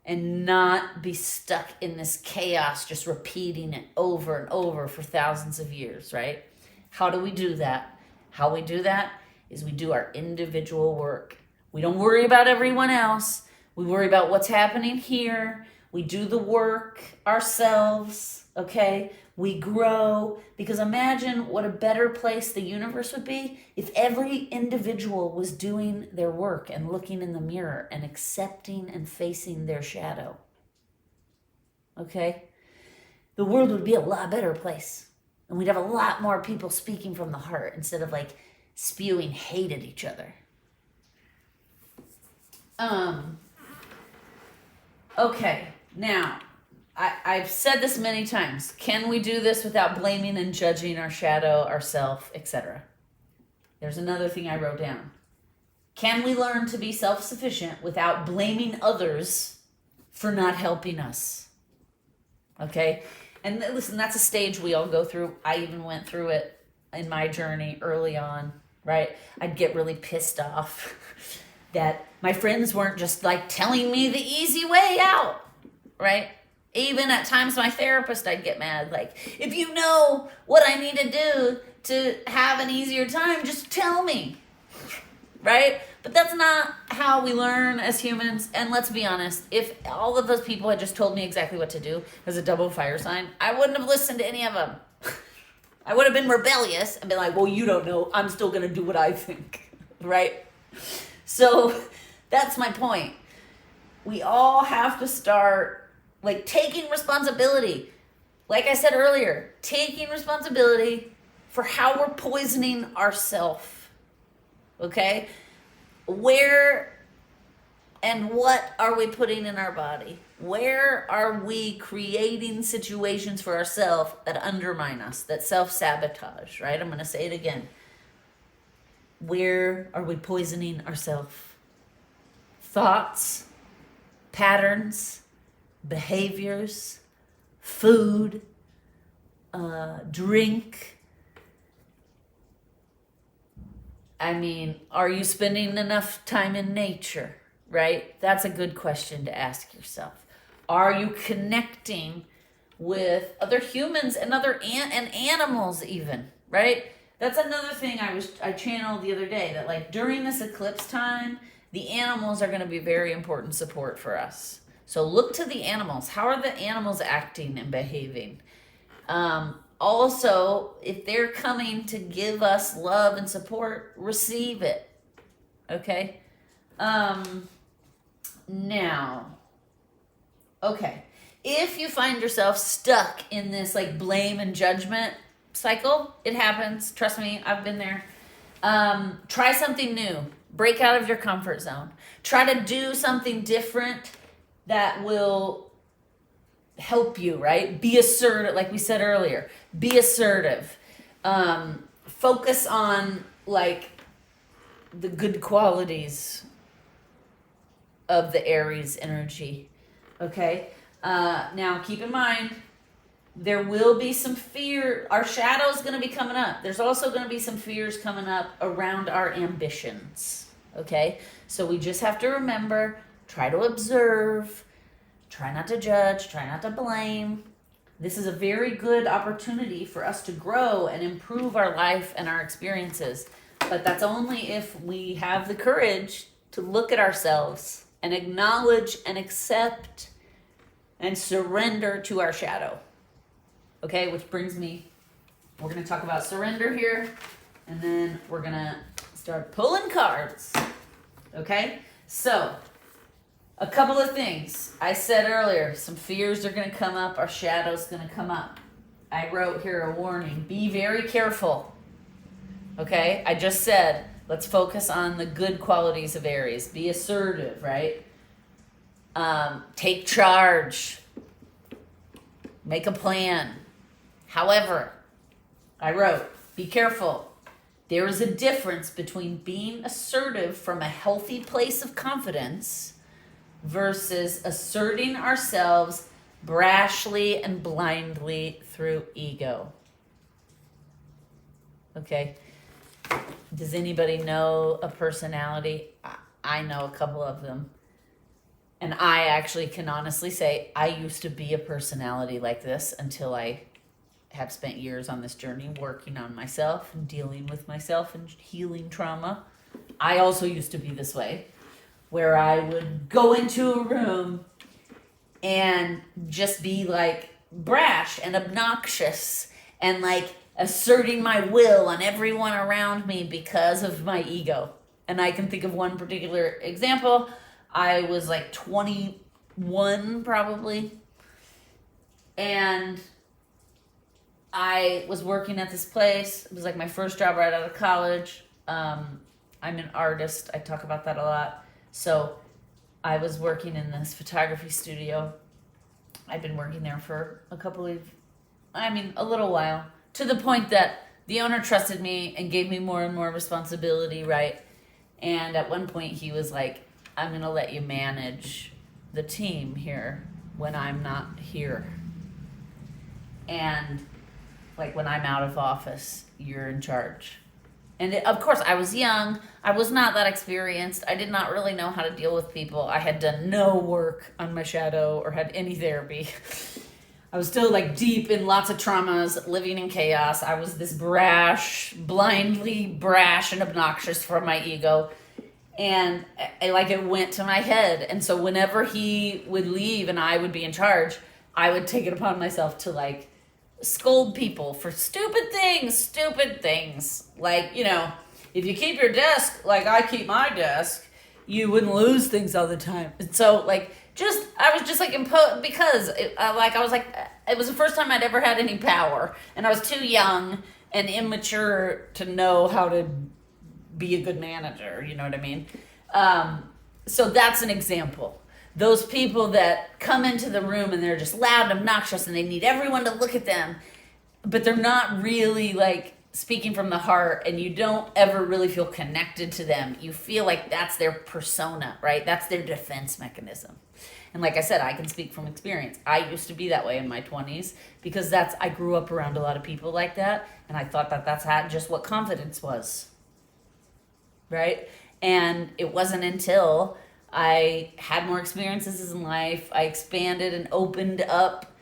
and not be stuck in this chaos, just repeating it over and over for thousands of years, right? How do we do that? How we do that is we do our individual work. We don't worry about everyone else. We worry about what's happening here. We do the work ourselves, okay? We grow, because imagine what a better place the universe would be if every individual was doing their work and looking in the mirror and accepting and facing their shadow. Okay? The world would be a lot better place. And we'd have a lot more people speaking from the heart instead of like spewing hate at each other. Okay, now, I've said this many times. Can we do this without blaming and judging our shadow, ourself, etc.? There's another thing I wrote down. Can we learn to be self-sufficient without blaming others for not helping us? Okay? And listen, that's a stage we all go through. I even went through it in my journey early on, right? I'd get really pissed off that my friends weren't just like telling me the easy way out, right? Even at times my therapist, I'd get mad. Like, if you know what I need to do to have an easier time, just tell me. Right? But that's not how we learn as humans. And let's be honest, if all of those people had just told me exactly what to do as a double fire sign, I wouldn't have listened to any of them. I would have been rebellious and been like, well, you don't know. I'm still going to do what I think. Right? So that's my point. We all have to start like taking responsibility. Like I said earlier, taking responsibility for how we're poisoning ourselves. Okay? Where and what are we putting in our body? Where are we creating situations for ourselves that undermine us, that self-sabotage, right? I'm going to say it again. Where are we poisoning ourselves? Thoughts, patterns, behaviors, food, drink. I mean, are you spending enough time in nature, right? That's a good question to ask yourself. Are you connecting with other humans and other and animals even, right? That's another thing I channeled the other day, that like during this eclipse time, the animals are going to be very important support for us. So look to the animals. How are the animals acting and behaving? Also, if they're coming to give us love and support, receive it. Okay? Now, okay. If you find yourself stuck in this like blame and judgment cycle, it happens. Trust me, I've been there. Try something new. Break out of your comfort zone. Try to do something different that will help you, right? Be assertive, like we said earlier. Be assertive. Focus on like the good qualities of the Aries energy. Okay? Now keep in mind, there will be some fear. Our shadow is going to be coming up. There's also going to be some fears coming up around our ambitions. Okay? So we just have to remember, try to observe, try not to judge, try not to blame. This is a very good opportunity for us to grow and improve our life and our experiences. But that's only if we have the courage to look at ourselves and acknowledge and accept and surrender to our shadow. Okay, which brings me, we're going to talk about surrender here, and then we're going to start pulling cards. Okay, so a couple of things. I said earlier, some fears are going to come up, our shadow's going to come up. I wrote here a warning, be very careful. Okay, I just said, let's focus on the good qualities of Aries. Be assertive, right? Take charge. Make a plan. However, I wrote, be careful. There is a difference between being assertive from a healthy place of confidence versus asserting ourselves brashly and blindly through ego. Okay? Does anybody know a personality? I know a couple of them. And I actually can honestly say I used to be a personality like this until I have spent years on this journey working on myself and dealing with myself and healing trauma. I also used to be this way, where I would go into a room and just be like brash and obnoxious and like asserting my will on everyone around me because of my ego. And I can think of one particular example. I was like 21 probably, and I was working at this place. It was like my first job right out of college. I'm an artist. I talk about that a lot. So I was working in this photography studio. I've been working there for a little while, to the point that the owner trusted me and gave me more and more responsibility, right? And at one point he was like, I'm going to let you manage the team here when I'm not here. And like when I'm out of office, you're in charge. And of course, I was young. I was not that experienced. I did not really know how to deal with people. I had done no work on my shadow or had any therapy. I was still like deep in lots of traumas, living in chaos. I was this brash, blindly brash and obnoxious from my ego. And it went to my head. And so whenever he would leave and I would be in charge, I would take it upon myself to like scold people for stupid things. Like, if you keep your desk like I keep my desk, you wouldn't lose things all the time. And so like, I was just like because it was the first time I'd ever had any power, and I was too young and immature to know how to be a good manager. You know what I mean? So that's an example. Those people that come into the room and they're just loud and obnoxious and they need everyone to look at them, but they're not really like speaking from the heart, and you don't ever really feel connected to them. You feel like that's their persona, right? That's their defense mechanism. And like I said, I can speak from experience. I used to be that way in my 20s because I grew up around a lot of people like that, and I thought that that's just what confidence was, right? And it wasn't until I had more experiences in life, I expanded and opened up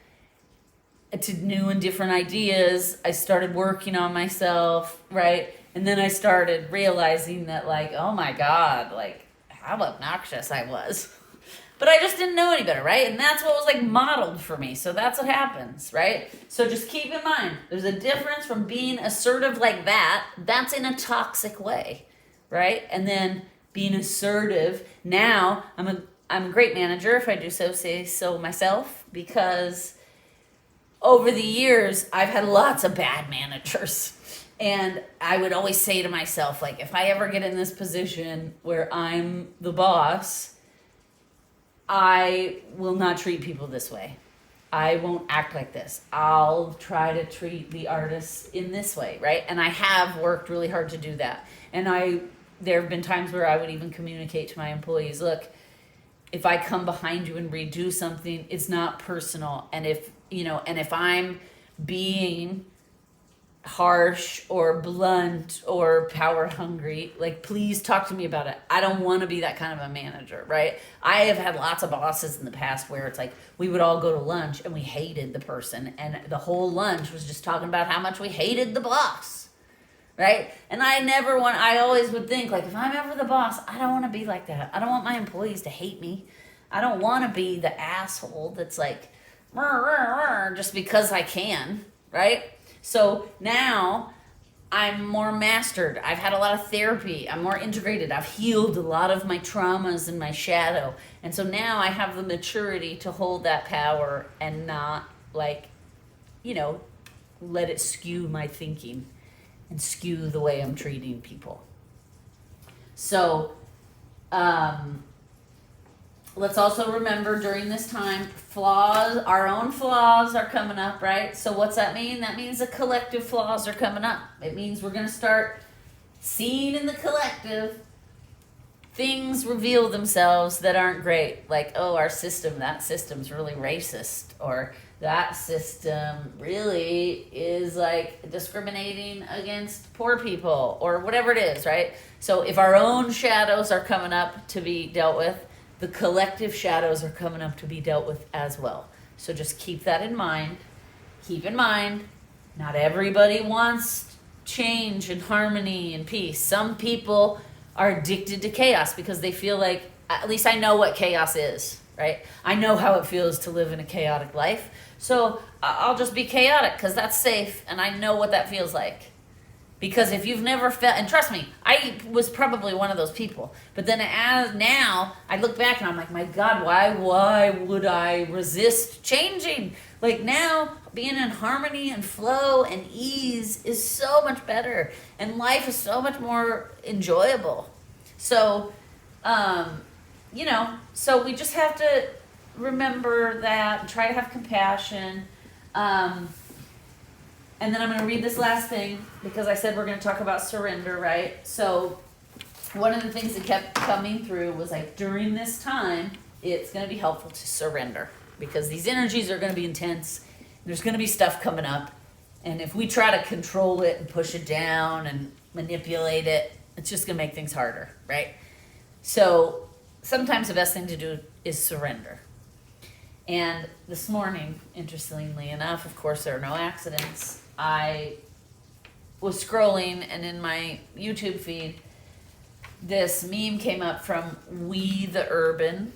to new and different ideas. I started working on myself, right? And then I started realizing that like, oh my God, like how obnoxious I was. But I just didn't know any better, right? And that's what was like modeled for me. So that's what happens, right? So just keep in mind, there's a difference from being assertive like that. That's in a toxic way, right? And then being assertive. Now I'm a great manager, if I do say so myself, because over the years, I've had lots of bad managers. And I would always say to myself, like, if I ever get in this position where I'm the boss, I will not treat people this way. I won't act like this. I'll try to treat the artists in this way, right? And I have worked really hard to do that. And there have been times where I would even communicate to my employees, look, if I come behind you and redo something, it's not personal. And if I'm being harsh or blunt or power hungry, like, please talk to me about it. I don't want to be that kind of a manager, right? I have had lots of bosses in the past where it's like we would all go to lunch and we hated the person, and the whole lunch was just talking about how much we hated the boss, right? And I always would think, like, if I'm ever the boss, I don't want to be like that. I don't want my employees to hate me. I don't want to be the asshole that's like, just because I can, right? So now I'm more mastered. I've had a lot of therapy. I'm more integrated. I've healed a lot of my traumas and my shadow. And so now I have the maturity to hold that power and not let it skew my thinking and skew the way I'm treating people. So, let's also remember during this time, our own flaws are coming up, right? So what's that mean? That means the collective flaws are coming up. It means we're going to start seeing in the collective things reveal themselves that aren't great. Like, oh, that system's really racist, or that system really is like discriminating against poor people, or whatever it is, right? So if our own shadows are coming up to be dealt with, the collective shadows are coming up to be dealt with as well. So just keep that in mind. Keep in mind, not everybody wants change and harmony and peace. Some people are addicted to chaos because they feel like, at least I know what chaos is, right? I know how it feels to live in a chaotic life. So I'll just be chaotic because that's safe, and I know what that feels like. Because if you've never felt, and trust me, I was probably one of those people. But then now I look back and I'm like, my God, why would I resist changing? Like, now being in harmony and flow and ease is so much better, and life is so much more enjoyable. So, so we just have to remember that and try to have compassion. And then I'm going to read this last thing because I said we're going to talk about surrender, right? So one of the things that kept coming through was like, during this time, it's going to be helpful to surrender because these energies are going to be intense. There's going to be stuff coming up. And if we try to control it and push it down and manipulate it. It's just going to make things harder, right? So sometimes the best thing to do is surrender. And this morning, interestingly enough, of course, there are no accidents. I was scrolling, and in my YouTube feed, this meme came up from We the Urban.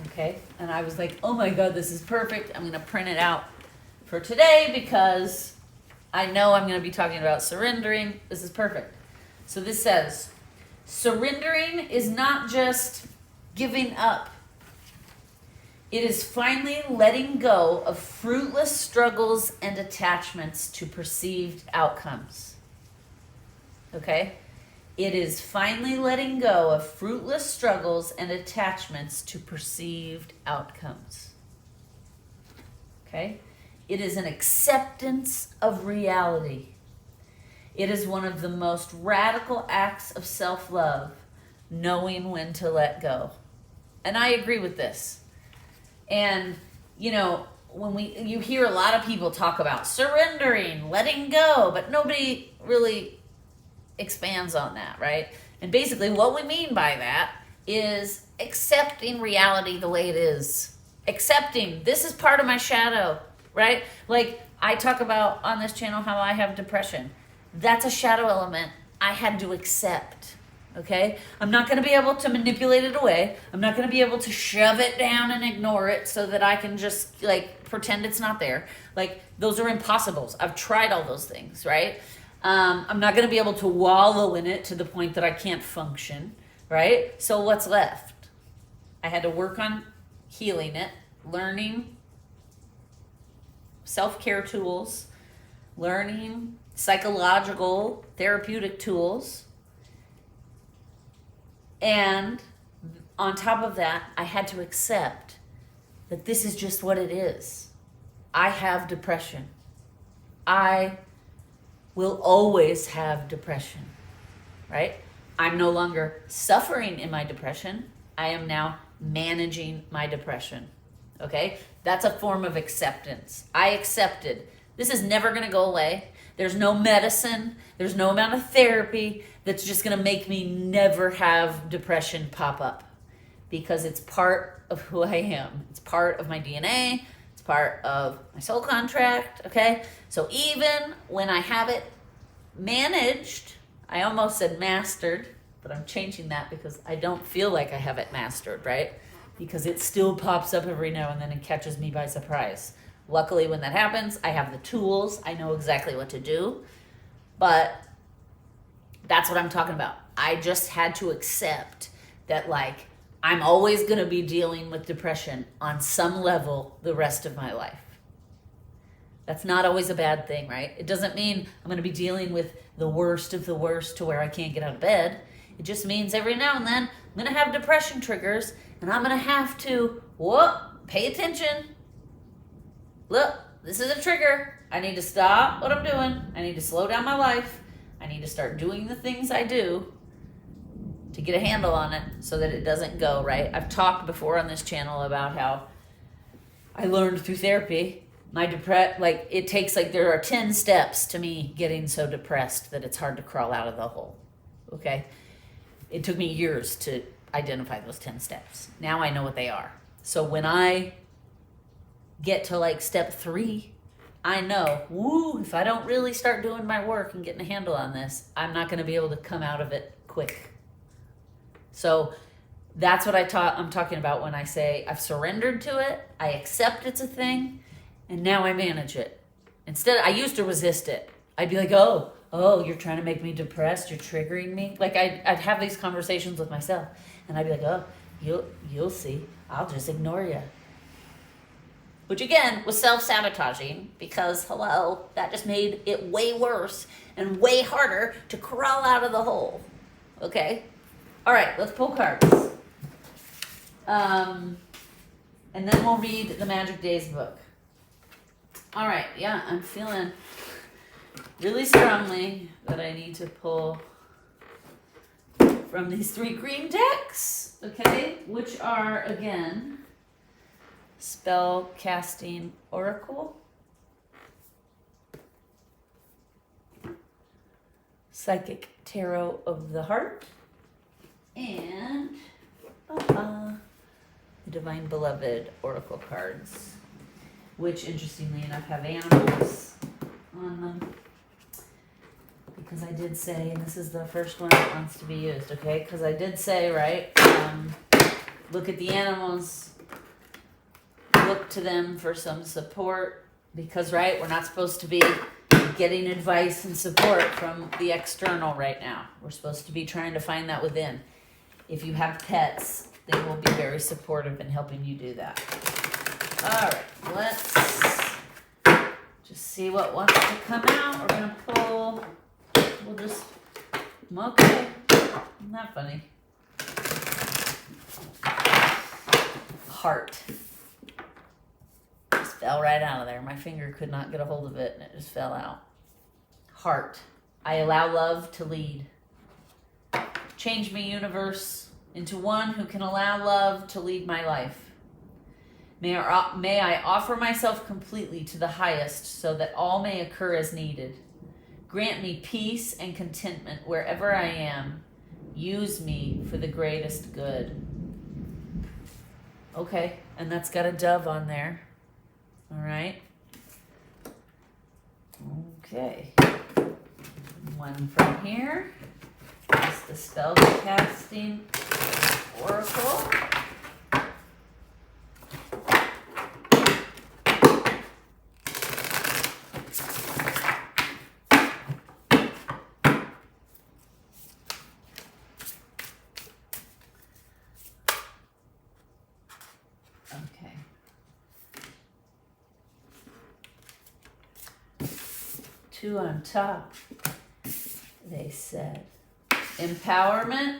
Okay, and I was like, oh my God, this is perfect. I'm going to print it out for today because I know I'm going to be talking about surrendering. This is perfect. So this says, surrendering is not just giving up. It is finally letting go of fruitless struggles and attachments to perceived outcomes. Okay? It is finally letting go of fruitless struggles and attachments to perceived outcomes. Okay? It is an acceptance of reality. It is one of the most radical acts of self-love, knowing when to let go. And I agree with this. And, you know, you hear a lot of people talk about surrendering, letting go, but nobody really expands on that, right? And basically what we mean by that is accepting reality the way it is. Accepting, this is part of my shadow, right? Like I talk about on this channel how I have depression. That's a shadow element I had to accept, okay? I'm not going to be able to manipulate it away. I'm not going to be able to shove it down and ignore it so that I can just like pretend it's not there. Like those are impossibles. I've tried all those things, right? I'm not going to be able to wallow in it to the point that I can't function, right? So what's left? I had to work on healing it, learning self-care tools, learning psychological therapeutic tools. And on top of that, I had to accept that this is just what it is. I have depression. I will always have depression, right? I'm no longer suffering in my depression. I am now managing my depression, okay? That's a form of acceptance. I accepted. This is never going to go away. There's no medicine. There's no amount of therapy that's just going to make me never have depression pop up because it's part of who I am. It's part of my DNA. It's part of my soul contract, okay? So even when I have it managed, I almost said mastered, but I'm changing that because I don't feel like I have it mastered, right? Because it still pops up every now and then and catches me by surprise. Luckily, when that happens, I have the tools. I know exactly what to do. But that's what I'm talking about. I just had to accept that, like, I'm always going to be dealing with depression on some level the rest of my life. That's not always a bad thing, right? It doesn't mean I'm going to be dealing with the worst of the worst to where I can't get out of bed. It just means every now and then I'm going to have depression triggers and I'm going to have to, pay attention. Look, this is a trigger. I need to stop what I'm doing. I need to slow down my life. I need to start doing the things I do to get a handle on it so that it doesn't go, right? I've talked before on this channel about how I learned through therapy it takes there are 10 steps to me getting so depressed that it's hard to crawl out of the hole, okay? It took me years to identify those 10 steps. Now I know what they are. So when I get to step 3, I know, if I don't really start doing my work and getting a handle on this, I'm not going to be able to come out of it quick. So that's what I'm talking about when I say I've surrendered to it, I accept it's a thing, and now I manage it. Instead, I used to resist it. I'd be like, oh, you're trying to make me depressed, you're triggering me. I'd have these conversations with myself, and I'd be like, oh, you'll see, I'll just ignore you. Which again was self-sabotaging because, that just made it way worse and way harder to crawl out of the hole. Okay? All right, let's pull cards. And then we'll read the Magic Days book. All right, yeah, I'm feeling really strongly that I need to pull from these 3 green decks, okay? Which are, again, Spell Casting Oracle, Psychic Tarot of the Heart, and the Divine Beloved Oracle cards, which interestingly enough have animals on them. Because I did say, and this is the first one that wants to be used, okay? Because I did say, right, look at the animals, look to them for some support, because, right, we're not supposed to be getting advice and support from the external right now. We're supposed to be trying to find that within. If you have pets, they will be very supportive in helping you do that. All right, let's just see what wants to come out. We're going to pull, we'll just, okay, isn't that funny? Heart. Just fell right out of there. My finger could not get a hold of it and it just fell out. Heart. I allow love to lead. Change me, universe, into one who can allow love to lead my life. May I offer myself completely to the highest so that all may occur as needed. Grant me peace and contentment wherever I am. Use me for the greatest good. Okay, and that's got a dove on there. All right. Okay. One from here. That's the spell casting oracle. Okay. Two on top. They said empowerment,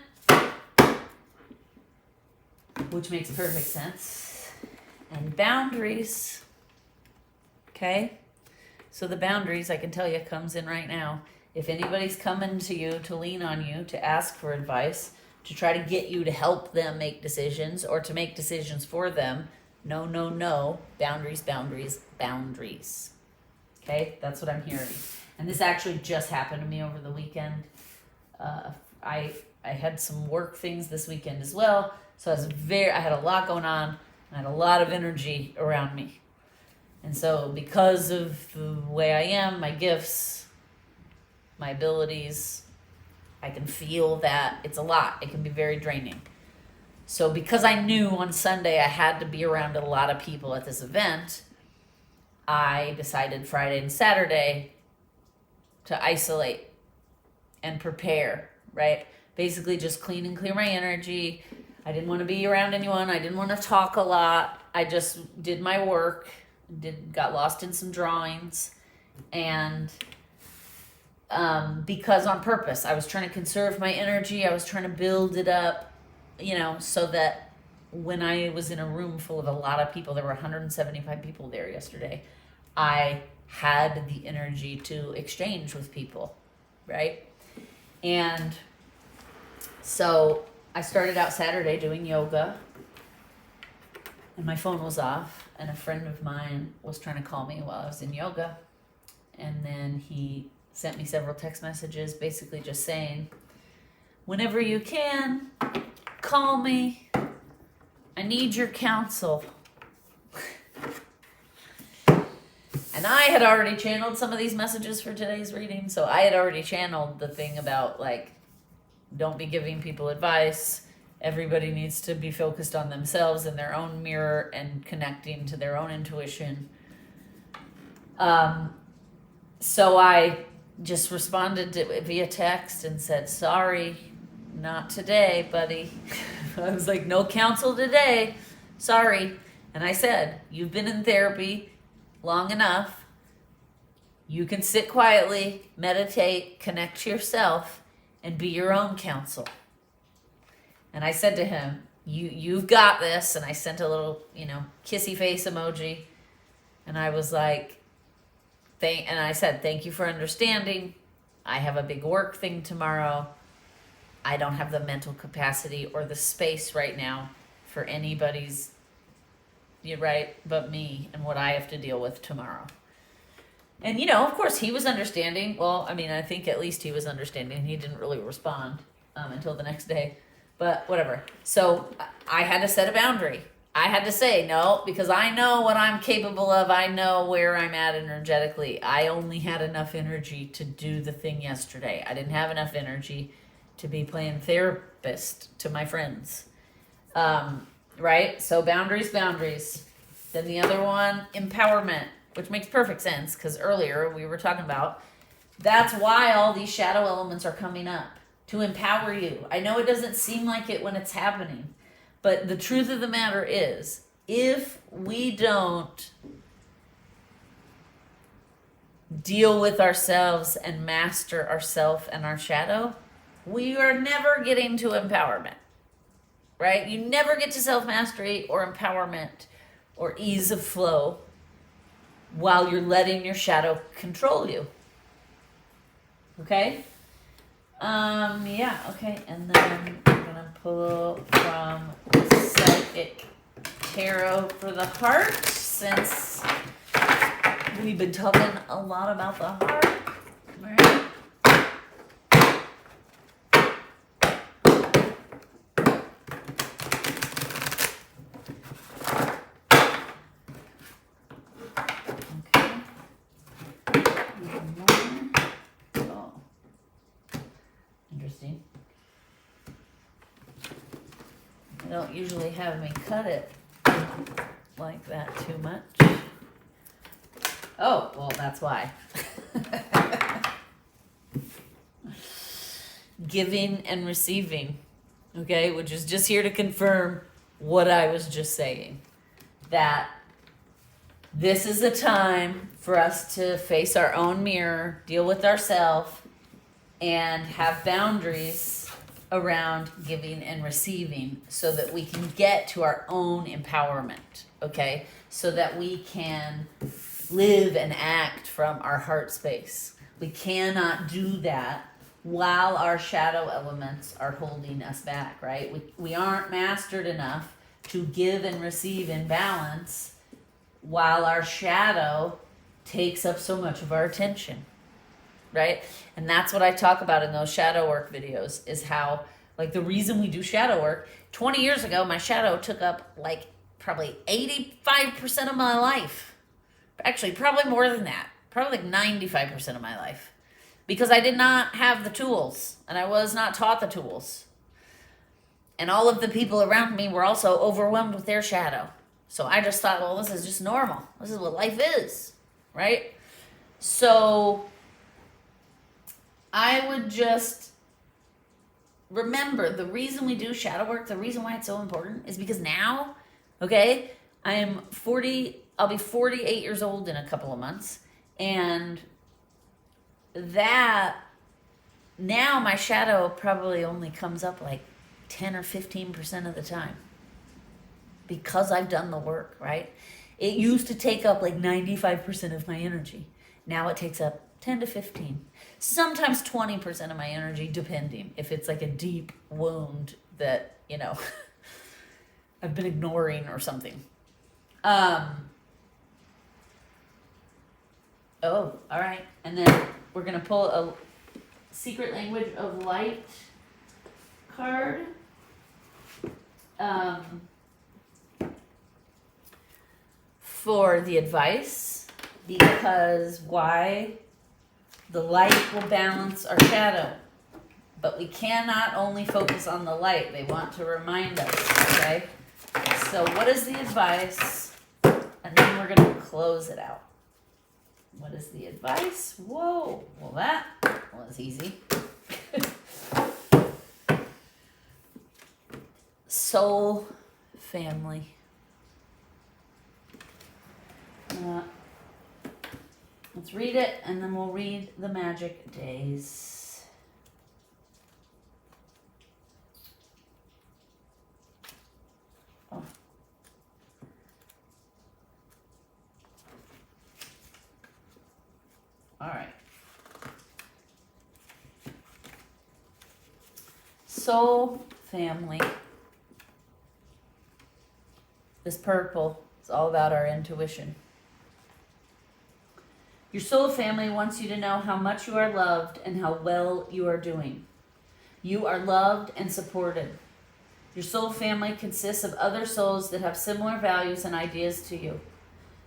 which makes perfect sense, and boundaries. Okay, so the boundaries, I can tell you, comes in right now. If anybody's coming to you to lean on you, to ask for advice, to try to get you to help them make decisions or to make decisions for them, no, no, no, boundaries, boundaries, boundaries. Okay, that's what I'm hearing. And this actually just happened to me over the weekend. I had some work things this weekend as well, so I had a lot going on, and I had a lot of energy around me. And so because of the way I am, my gifts, my abilities, I can feel that it's a lot. It can be very draining. So because I knew on Sunday I had to be around a lot of people at this event, I decided Friday and Saturday to isolate and prepare, right? Basically just clean and clear my energy. I didn't want to be around anyone. I didn't want to talk a lot. I just did my work, got lost in some drawings, and because on purpose, I was trying to conserve my energy. I was trying to build it up, so that when I was in a room full of a lot of people, there were 175 people there yesterday, I had the energy to exchange with people, right? And so I started out Saturday doing yoga, and my phone was off, and a friend of mine was trying to call me while I was in yoga, and then he sent me several text messages basically just saying, whenever you can, call me. I need your counsel. And I had already channeled some of these messages for today's reading, so I had already channeled the thing about, don't be giving people advice. Everybody needs to be focused on themselves and their own mirror and connecting to their own intuition. So I just responded via text and said, sorry, not today, buddy. I was like, no counsel today. Sorry. And I said, you've been in therapy long enough. You can sit quietly, meditate, connect to yourself, and be your own counsel. And I said to him, you've got this. And I sent a little, kissy face emoji. And I was like, I said, thank you for understanding. I have a big work thing tomorrow. I don't have the mental capacity or the space right now for anybody's, you're right, but me and what I have to deal with tomorrow. And, you know, of course, he was understanding. Well, I mean, I think at least he was understanding. He didn't really respond until the next day. But whatever. So I had to set a boundary. I had to say no, because I know what I'm capable of. I know where I'm at energetically. I only had enough energy to do the thing yesterday. I didn't have enough energy to be playing therapist to my friends. Right? So boundaries. Then the other one, empowerment, which makes perfect sense, because earlier we were talking about that's why all these shadow elements are coming up, to empower you. I know it doesn't seem like it when it's happening, but the truth of the matter is, if we don't deal with ourselves and master ourself and our shadow, we are never getting to empowerment, right? You never get to self-mastery or empowerment or ease of flow while you're letting your shadow control you. Okay? Yeah, okay. And then I'm going to pull from the Psychic Tarot for the heart, since we've been talking a lot about the heart. All right. They don't usually have me cut it like that too much. Oh, well, that's why. Giving and receiving, okay, which is just here to confirm what I was just saying. That this is a time for us to face our own mirror, deal with ourselves, and have boundaries around giving and receiving, so that we can get to our own empowerment, okay? So that we can live and act from our heart space. We cannot do that while our shadow elements are holding us back, right? We aren't mastered enough to give and receive in balance while our shadow takes up so much of our attention, right? And that's what I talk about in those shadow work videos, is how, like, the reason we do shadow work, 20 years ago, my shadow took up like probably 85% of my life. Actually, probably more than that. Probably like 95% of my life. Because I did not have the tools, and I was not taught the tools. And all of the people around me were also overwhelmed with their shadow. So I just thought, well, this is just normal. This is what life is, right? So I would just remember, the reason we do shadow work, the reason why it's so important is because now, okay, I am 40, I'll be 48 years old in a couple of months. And that, now my shadow probably only comes up like 10 or 15% of the time. Because I've done the work, right? It used to take up like 95% of my energy. Now it takes up 10 to 15. Sometimes 20% of my energy, depending. If it's like a deep wound that, you know, I've been ignoring or something. Oh, all right. And then we're going to pull a Secret Language of Light card. For the advice, because why? The light will balance our shadow, but we cannot only focus on the light. They want to remind us, okay? So what is the advice? And then we're going to close it out. What is the advice? Whoa, well, that was easy. Soul family. Let's read it, and then we'll read the magic days. Oh. All right. Soul family. This purple is all about our intuition. Your soul family wants you to know how much you are loved and how well you are doing. You are loved and supported. Your soul family consists of other souls that have similar values and ideas to you.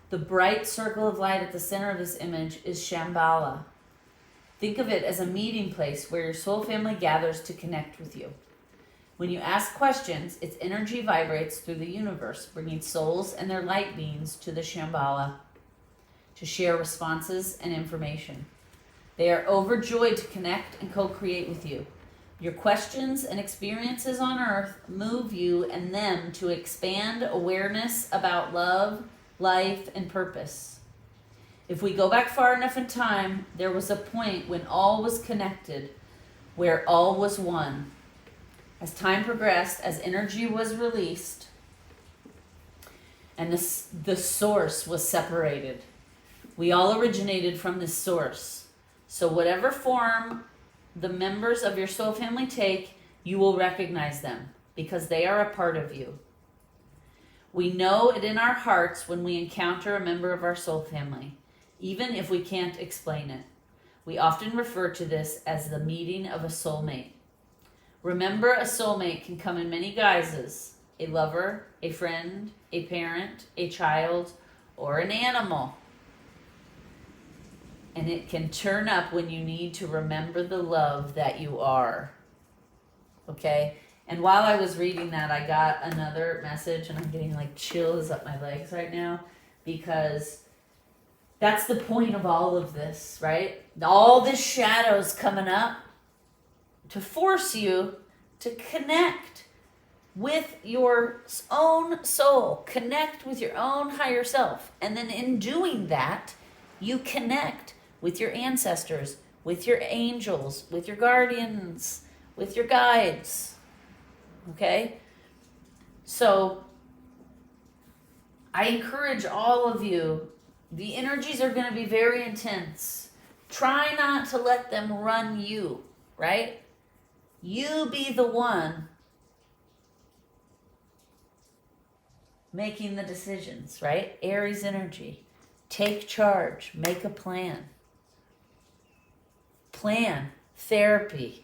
The bright circle of light at the center of this image is Shambhala. Think of it as a meeting place where your soul family gathers to connect with you. When you ask questions, its energy vibrates through the universe, bringing souls and their light beings to the Shambhala to share responses and information. They are overjoyed to connect and co-create with you. Your questions and experiences on Earth move you and them to expand awareness about love, life, and purpose. If we go back far enough in time, there was a point when all was connected, where all was one. As time progressed, as energy was released, and the source was separated. We all originated from this source. So whatever form the members of your soul family take, you will recognize them because they are a part of you. We know it in our hearts when we encounter a member of our soul family, even if we can't explain it. We often refer to this as the meeting of a soulmate. Remember, a soulmate can come in many guises: a lover, a friend, a parent, a child, or an animal. And it can turn up when you need to remember the love that you are. Okay? And while I was reading that, I got another message, and I'm getting like chills up my legs right now, because that's the point of all of this, right? All this shadow's coming up to force you to connect with your own soul, connect with your own higher self. And then in doing that, you connect with your ancestors, with your angels, with your guardians, with your guides. Okay? So I encourage all of you, the energies are going to be very intense. Try not to let them run you, right? You be the one making the decisions, right? Aries energy. Take charge. Make a plan. Plan, therapy,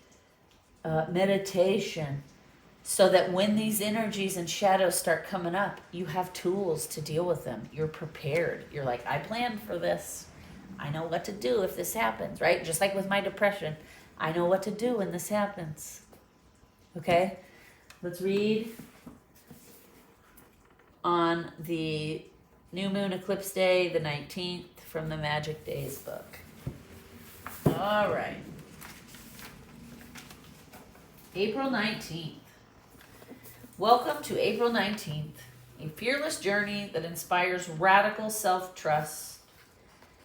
meditation, so that when these energies and shadows start coming up, you have tools to deal with them. You're prepared. You're like, I planned for this. I know what to do if this happens, right? Just like with my depression. I know what to do when this happens. Okay? Let's read on the new moon eclipse day, the 19th, from the Magic Days book. All right. April 19th. Welcome to April 19th, a fearless journey that inspires radical self-trust.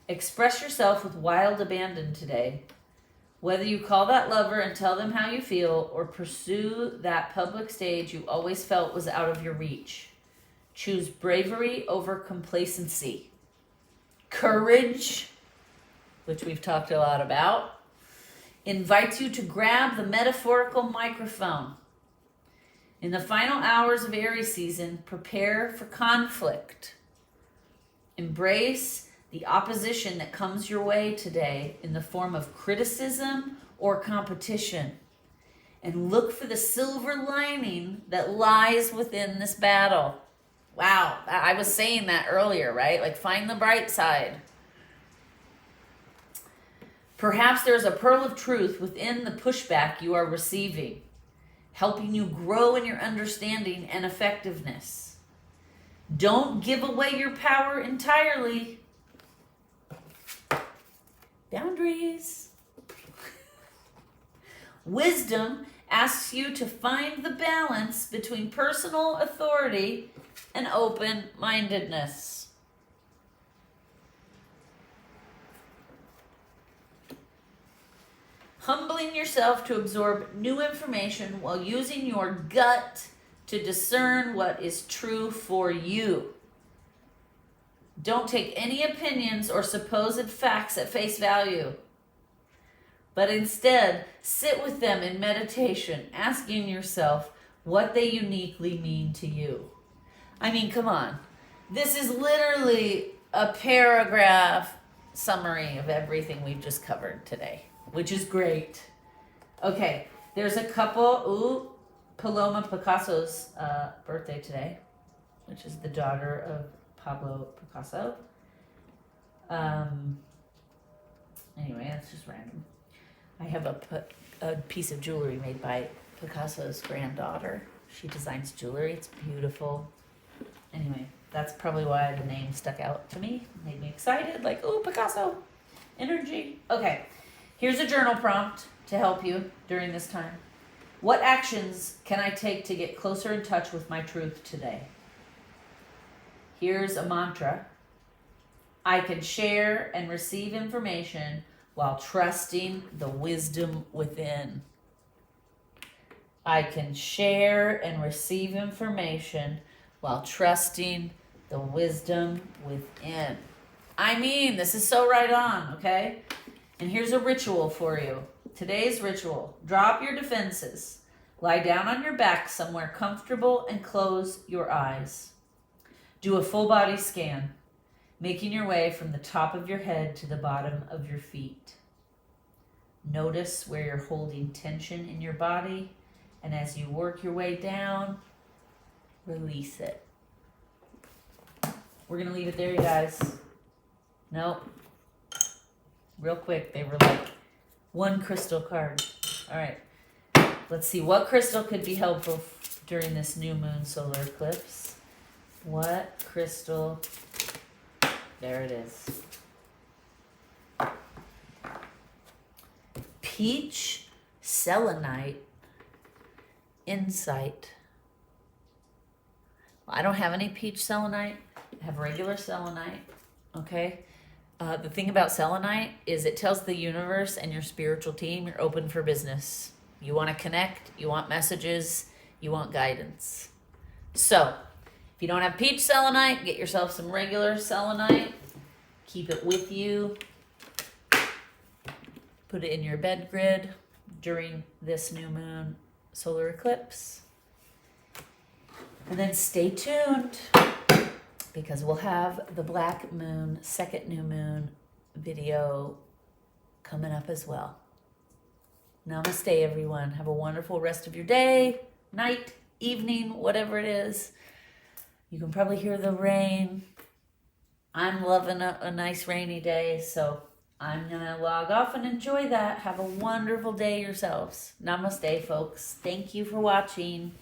Express yourself with wild abandon today. Whether you call that lover and tell them how you feel, or pursue that public stage you always felt was out of your reach, choose bravery over complacency. Courage, which we've talked a lot about, invites you to grab the metaphorical microphone. In the final hours of Aries season, prepare for conflict. Embrace the opposition that comes your way today in the form of criticism or competition. And look for the silver lining that lies within this battle. Wow, I was saying that earlier, right? Like, find the bright side. Perhaps there's a pearl of truth within the pushback you are receiving, helping you grow in your understanding and effectiveness. Don't give away your power entirely. Boundaries. Wisdom asks you to find the balance between personal authority and open-mindedness. Humbling yourself to absorb new information while using your gut to discern what is true for you. Don't take any opinions or supposed facts at face value, but instead sit with them in meditation, asking yourself what they uniquely mean to you. I mean, come on. This is literally a paragraph summary of everything we've just covered today, which is great. Okay, there's a couple. Paloma Picasso's birthday today, which is the daughter of Pablo Picasso. Anyway, that's just random. I have a piece of jewelry made by Picasso's granddaughter. She designs jewelry. It's beautiful. Anyway, that's probably why the name stuck out to me. Made me excited. Like, ooh, Picasso. Energy. Okay. Here's a journal prompt to help you during this time. What actions can I take to get closer in touch with my truth today? Here's a mantra. I can share and receive information while trusting the wisdom within. I can share and receive information while trusting the wisdom within. I mean, this is so right on, okay? And here's a ritual for you. Today's ritual. Drop your defenses. Lie down on your back somewhere comfortable and close your eyes. Do a full body scan, making your way from the top of your head to the bottom of your feet. Notice where you're holding tension in your body, and as you work your way down, release it. We're going to leave it there, you guys. Nope. Real quick, they were like one crystal card. All right. Let's see what crystal could be helpful during this new moon solar eclipse. What crystal? There it is. Peach selenite insight. Well, I don't have any peach selenite. I have regular selenite. Okay. The thing about selenite is it tells the universe and your spiritual team you're open for business. You want to connect, you want messages, you want guidance. So, if you don't have peach selenite, get yourself some regular selenite. Keep it with you. Put it in your bed grid during this new moon solar eclipse. And then stay tuned because we'll have the black moon, second new moon video coming up as well. Namaste, everyone. Have a wonderful rest of your day, night, evening, whatever it is. You can probably hear the rain. I'm loving a nice rainy day, so I'm going to log off and enjoy that. Have a wonderful day yourselves. Namaste, folks. Thank you for watching.